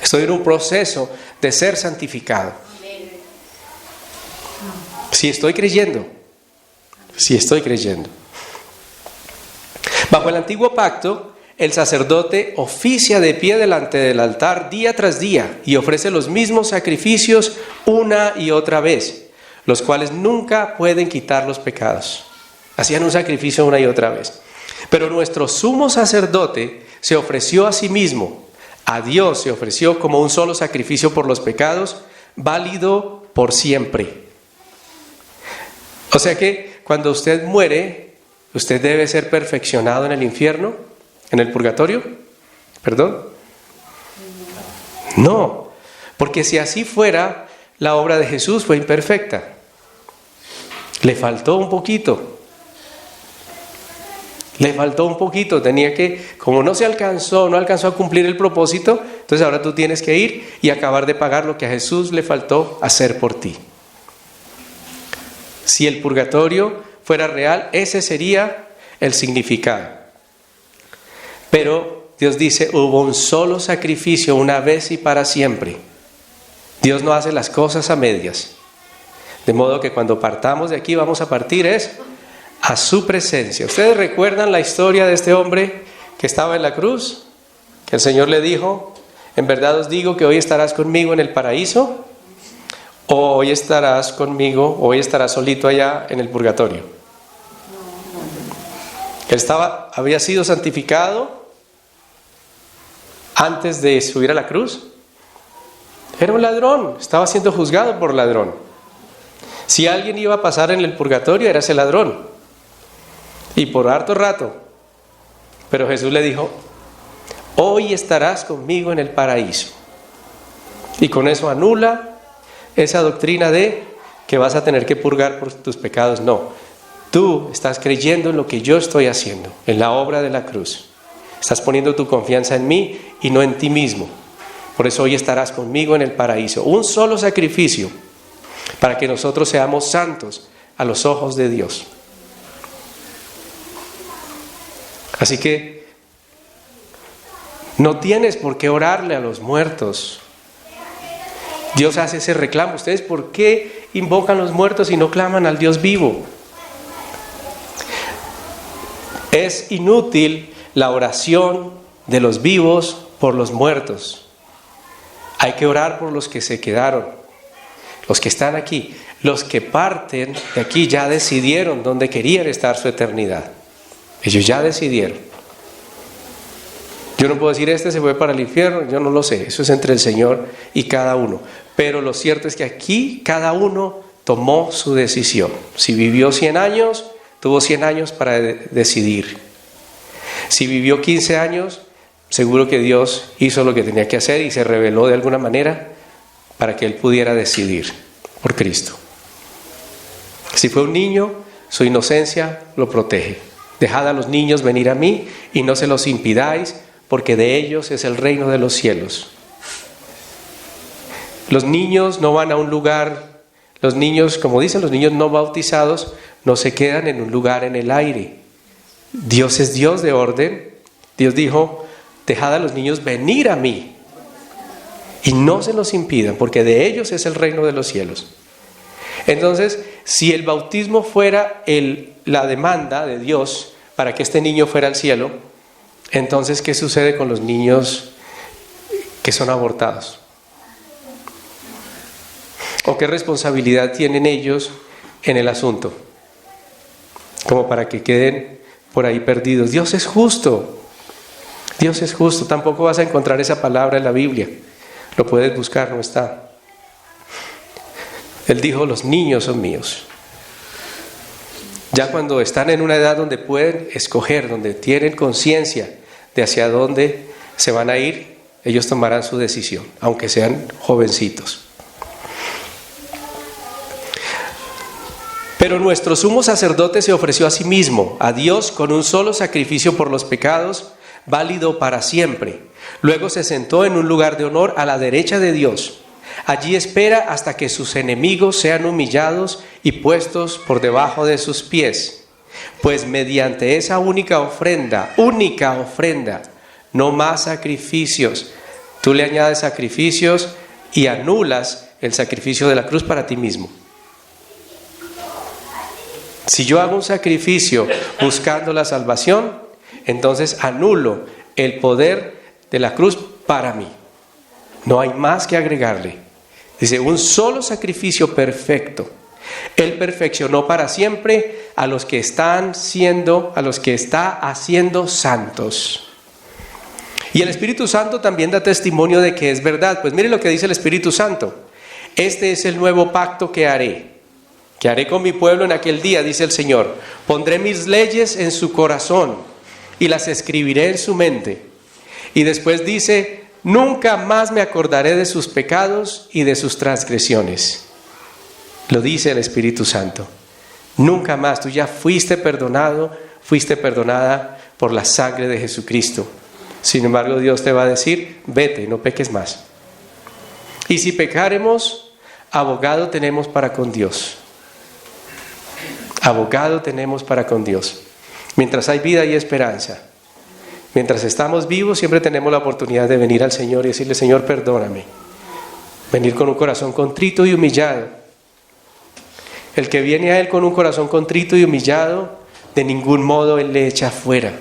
S1: Estoy en un proceso de ser santificado. Si estoy creyendo. Bajo el antiguo pacto, el sacerdote oficia de pie delante del altar día tras día y ofrece los mismos sacrificios una y otra vez, los cuales nunca pueden quitar los pecados. Hacían un sacrificio una y otra vez. Pero nuestro sumo sacerdote se ofreció a sí mismo, a Dios se ofreció como un solo sacrificio por los pecados, válido por siempre. O sea que cuando usted muere, usted debe ser perfeccionado en el infierno, en el purgatorio. ¿Perdón? No, porque si así fuera, la obra de Jesús fue imperfecta. Le faltó un poquito. Tenía que, como no alcanzó a cumplir el propósito, entonces ahora tú tienes que ir y acabar de pagar lo que a Jesús le faltó hacer por ti. Si el purgatorio fuera real, ese sería el significado. Pero Dios dice, hubo un solo sacrificio una vez y para siempre. Dios no hace las cosas a medias. De modo que cuando partamos de aquí, vamos a partir a su presencia. ¿Ustedes recuerdan la historia de este hombre que estaba en la cruz? Que el Señor le dijo, en verdad os digo que hoy estarás conmigo en el paraíso, o hoy estarás conmigo, o hoy estarás solito allá en el purgatorio. Él había sido santificado antes de subir a la cruz. Era un ladrón, estaba siendo juzgado por ladrón. Si alguien iba a pasar en el purgatorio, era ese ladrón. Y por harto rato. Pero Jesús le dijo, hoy estarás conmigo en el paraíso. Y con eso anula esa doctrina de que vas a tener que purgar por tus pecados. No, tú estás creyendo en lo que yo estoy haciendo, en la obra de la cruz. Estás poniendo tu confianza en mí y no en ti mismo. Por eso hoy estarás conmigo en el paraíso. Un solo sacrificio para que nosotros seamos santos a los ojos de Dios. Así que no tienes por qué orarle a los muertos. Dios hace ese reclamo. ¿Ustedes por qué invocan a los muertos y no claman al Dios vivo? Es inútil la oración de los vivos por los muertos. Hay que orar por los que se quedaron, los que están aquí. Los que parten de aquí ya decidieron dónde querían estar su eternidad. Ellos ya decidieron. Yo no puedo decir este se fue para el infierno, yo no lo sé. Eso es entre el Señor y cada uno. Pero lo cierto es que aquí cada uno tomó su decisión. Si vivió 100 años, tuvo 100 años para decidir. Si vivió 15 años, seguro que Dios hizo lo que tenía que hacer y se reveló de alguna manera para que él pudiera decidir por Cristo. Si fue un niño, su inocencia lo protege. Dejad a los niños venir a mí y no se los impidáis, porque de ellos es el reino de los cielos. Los niños no van a un lugar, los niños, como dicen, los niños no bautizados no se quedan en un lugar en el aire. Dios es Dios de orden. Dios dijo, dejad a los niños venir a mí Y no se los impidan, porque de ellos es el reino de los cielos. Entonces, si el bautismo fuera la demanda de Dios para que este niño fuera al cielo, entonces, ¿qué sucede con los niños que son abortados? ¿O qué responsabilidad tienen ellos en el asunto? Como para que queden por ahí perdidos. Dios es justo. Dios es justo. Tampoco vas a encontrar esa palabra en la Biblia. Lo puedes buscar, no está. Él dijo, los niños son míos. Ya cuando están en una edad donde pueden escoger, donde tienen conciencia de hacia dónde se van a ir, ellos tomarán su decisión, aunque sean jovencitos. Pero nuestro sumo sacerdote se ofreció a sí mismo, a Dios, con un solo sacrificio por los pecados, válido para siempre. Luego se sentó en un lugar de honor a la derecha de Dios. Allí espera hasta que sus enemigos sean humillados y puestos por debajo de sus pies. Pues mediante esa única ofrenda, no más sacrificios. Tú le añades sacrificios y anulas el sacrificio de la cruz para ti mismo. Si yo hago un sacrificio buscando la salvación, entonces anulo el poder de la cruz para mí. No hay más que agregarle. Dice, un solo sacrificio perfecto. Él perfeccionó para siempre a los que está haciendo santos. Y el Espíritu Santo también da testimonio de que es verdad. Pues mire lo que dice el Espíritu Santo. Este es el nuevo pacto que haré con mi pueblo en aquel día, dice el Señor. Pondré mis leyes en su corazón y las escribiré en su mente. Y después dice, nunca más me acordaré de sus pecados y de sus transgresiones. Lo dice el Espíritu Santo. Nunca más. Tú ya fuiste perdonado, fuiste perdonada por la sangre de Jesucristo. Sin embargo, Dios te va a decir, vete, no peques más. Y si pecaremos, abogado tenemos para con Dios. Abogado tenemos para con Dios. Mientras hay vida y esperanza. Mientras estamos vivos, siempre tenemos la oportunidad de venir al Señor y decirle, Señor, perdóname. Venir con un corazón contrito y humillado. El que viene a Él con un corazón contrito y humillado, de ningún modo Él le echa fuera.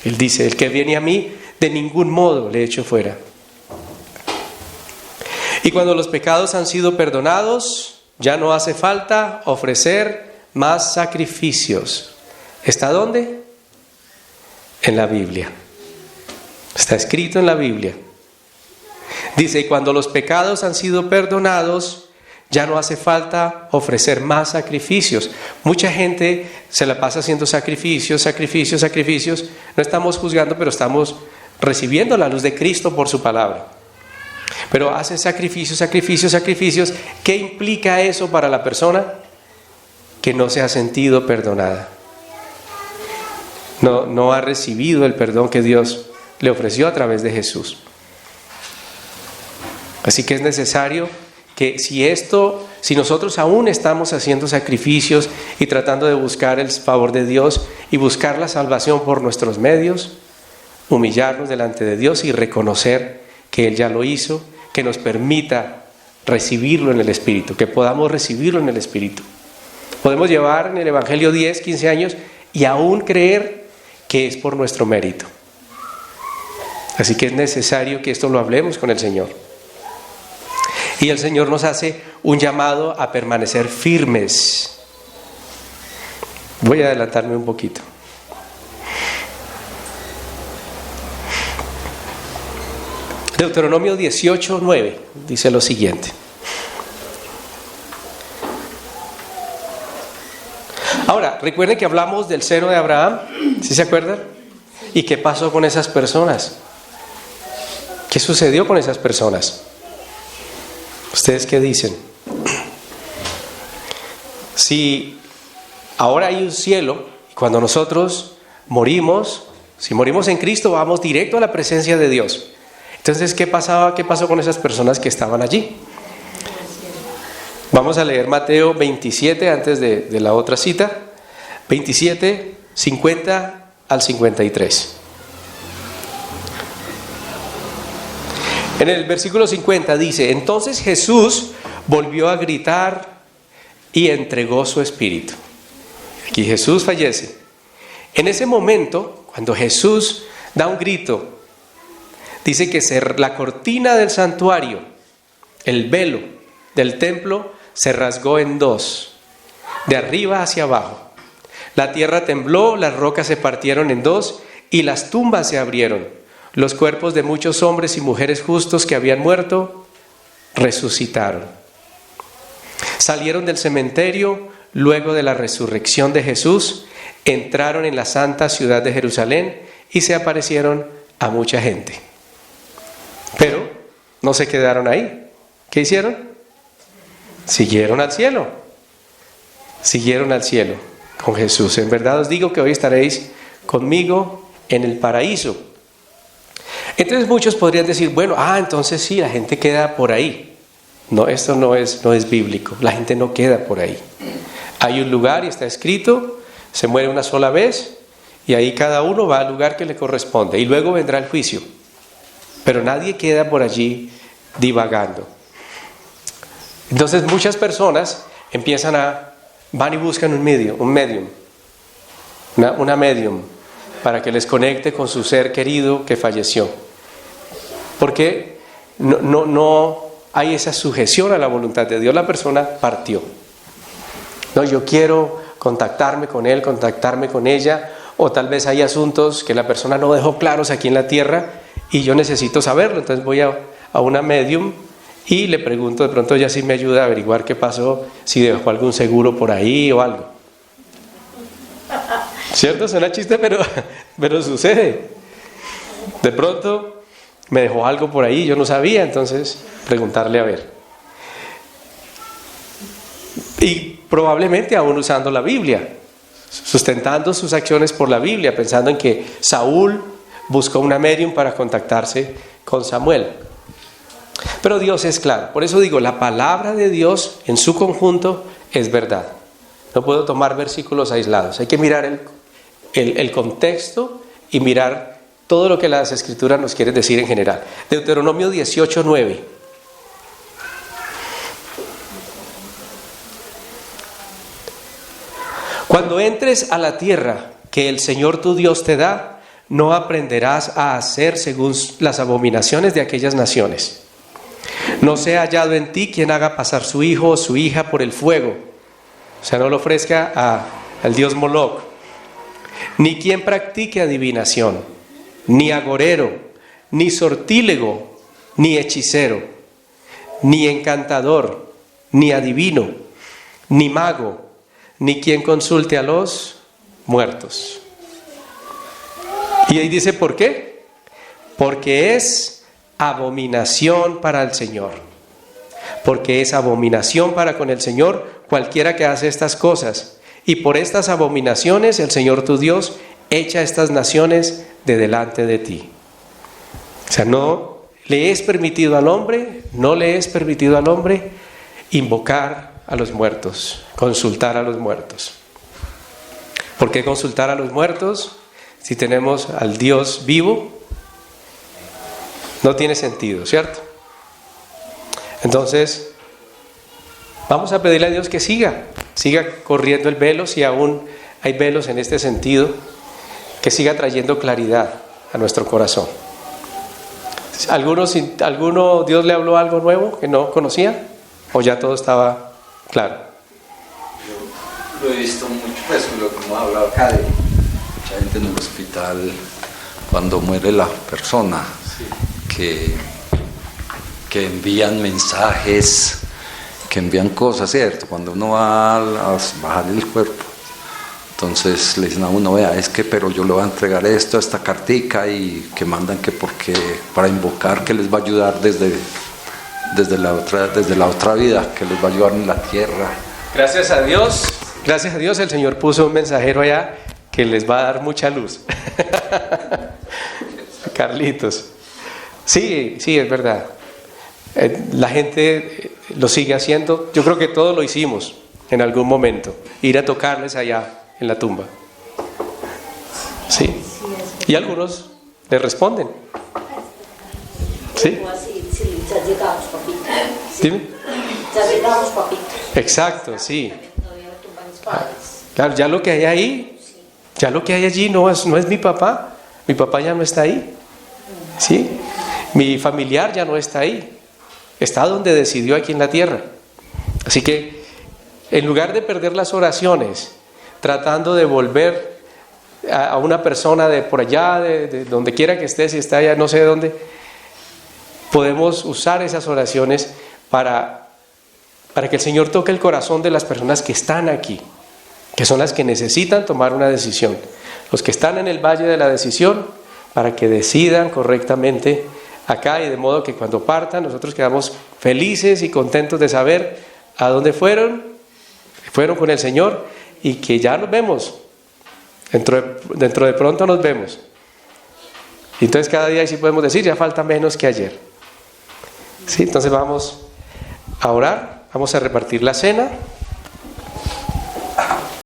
S1: Él dice, el que viene a mí, de ningún modo le echo fuera. Y cuando los pecados han sido perdonados, ya no hace falta ofrecer más sacrificios. ¿Está dónde? En la Biblia. Está escrito en la Biblia. Dice, y cuando los pecados han sido perdonados, ya no hace falta ofrecer más sacrificios. Mucha gente se la pasa haciendo sacrificios. No estamos juzgando, pero estamos recibiendo la luz de Cristo por su palabra. Pero hace sacrificios. ¿Qué implica eso para la persona? Que no se ha sentido perdonada. No ha recibido el perdón que Dios le ofreció a través de Jesús. Así que es necesario que si nosotros aún estamos haciendo sacrificios y tratando de buscar el favor de Dios y buscar la salvación por nuestros medios, humillarnos delante de Dios y reconocer que Él ya lo hizo, que nos permita recibirlo en el Espíritu, que podamos recibirlo en el Espíritu. Podemos llevar en el Evangelio 10, 15 años y aún creer que es por nuestro mérito. Así que es necesario que esto lo hablemos con el Señor. Y el Señor nos hace un llamado a permanecer firmes. Voy a adelantarme un poquito. Deuteronomio 18, 9 dice lo siguiente. Ahora, recuerden que hablamos del seno de Abraham, ¿sí se acuerdan? ¿Y qué pasó con esas personas? ¿Qué sucedió con esas personas? ¿Ustedes qué dicen? Si ahora hay un cielo, y cuando nosotros morimos, si morimos en Cristo, vamos directo a la presencia de Dios. Entonces, ¿qué pasó con esas personas que estaban allí? Vamos a leer Mateo 27 antes de la otra cita. 27, 50 al 53. En el versículo 50 dice: entonces Jesús volvió a gritar y entregó su espíritu. Aquí Jesús fallece. En ese momento, cuando Jesús da un grito, dice que la cortina del santuario, el velo del templo, se rasgó en dos, de arriba hacia abajo. La tierra tembló, las rocas se partieron en dos y las tumbas se abrieron. Los cuerpos de muchos hombres y mujeres justos que habían muerto resucitaron. Salieron del cementerio luego de la resurrección de Jesús, entraron en la santa ciudad de Jerusalén y se aparecieron a mucha gente. Pero no se quedaron ahí. ¿Qué hicieron? Siguieron al cielo. Siguieron al cielo con Jesús. En verdad os digo que hoy estaréis conmigo en el paraíso. Entonces muchos podrían decir, bueno, entonces sí, la gente queda por ahí. No, esto no es bíblico. La gente no queda por ahí. Hay un lugar y está escrito, se muere una sola vez y ahí cada uno va al lugar que le corresponde y luego vendrá el juicio. Pero nadie queda por allí divagando. Entonces muchas personas van y buscan un medium, una medium, para que les conecte con su ser querido que falleció. Porque no hay esa sujeción a la voluntad de Dios. La persona partió. No, yo quiero contactarme con él, contactarme con ella, o tal vez hay asuntos que la persona no dejó claros aquí en la tierra y yo necesito saberlo. Entonces voy a una medium y le pregunto, de pronto ella sí me ayuda a averiguar qué pasó, si dejó algún seguro por ahí o algo. ¿Cierto? Suena chiste, pero sucede. De pronto me dejó algo por ahí, yo no sabía, entonces preguntarle a ver. Y probablemente aún usando la Biblia, sustentando sus acciones por la Biblia, pensando en que Saúl buscó una medium para contactarse con Samuel. Pero Dios es claro. Por eso digo, la palabra de Dios en su conjunto es verdad. No puedo tomar versículos aislados. Hay que mirar el contexto y mirar todo lo que las Escrituras nos quieren decir en general. Deuteronomio 18:9. Cuando entres a la tierra que el Señor tu Dios te da, no aprenderás a hacer según las abominaciones de aquellas naciones. No sea hallado en ti quien haga pasar su hijo o su hija por el fuego, o sea, no lo ofrezca al dios Moloc, ni quien practique adivinación, ni agorero, ni sortílego, ni hechicero, ni encantador, ni adivino, ni mago, ni quien consulte a los muertos. Y ahí dice, ¿por qué? Porque es abominación para el Señor. Porque es abominación para con el Señor cualquiera que hace estas cosas. Y por estas abominaciones el Señor tu Dios echa estas naciones de delante de ti. O sea, no le es permitido al hombre invocar a los muertos, consultar a los muertos. ¿Por qué consultar a los muertos si tenemos al Dios vivo? No tiene sentido, ¿cierto? Entonces, vamos a pedirle a Dios que siga corriendo el velo, si aún hay velos en este sentido, que siga trayendo claridad a nuestro corazón. ¿Alguno Dios le habló algo nuevo que no conocía? ¿O ya todo estaba claro?
S2: Yo lo he visto mucho, pues lo que hemos hablado acá de mucha gente en el hospital cuando muere la persona, sí, que envían mensajes, que envían cosas, ¿cierto? Cuando uno va a bajar el cuerpo, entonces le dicen a uno, vea, es que pero yo le voy a entregar esto, esta cartica, y que mandan que porque para invocar que les va a ayudar desde la otra vida, que les va a ayudar en la tierra.
S1: Gracias a Dios el Señor puso un mensajero allá que les va a dar mucha luz. Carlitos. Sí, es verdad. La gente lo sigue haciendo. Yo creo que todos lo hicimos en algún momento. Ir a tocarles allá en la tumba. Sí. Y algunos le responden. Sí.
S3: llegamos, papito.
S1: Dime.
S3: Ya llegamos, papito.
S1: Exacto, sí.
S3: Todavía me tumban mis padres.
S1: Claro, ya lo que hay ahí, ya lo que hay allí no es mi papá. Mi papá ya no está ahí. ¿Sí? Mi familiar ya no está ahí. Está donde decidió aquí en la tierra. Así que, en lugar de perder las oraciones, tratando de volver a una persona de por allá, de donde quiera que esté, si está allá, no sé dónde, podemos usar esas oraciones para que el Señor toque el corazón de las personas que están aquí, que son las que necesitan tomar una decisión. Los que están en el valle de la decisión, para que decidan correctamente acá, y de modo que cuando partan nosotros quedamos felices y contentos de saber a dónde fueron con el Señor, y que ya nos vemos, dentro de pronto nos vemos. Y entonces cada día sí podemos decir, ya falta menos que ayer. ¿Sí? Entonces vamos a orar, vamos a repartir la cena.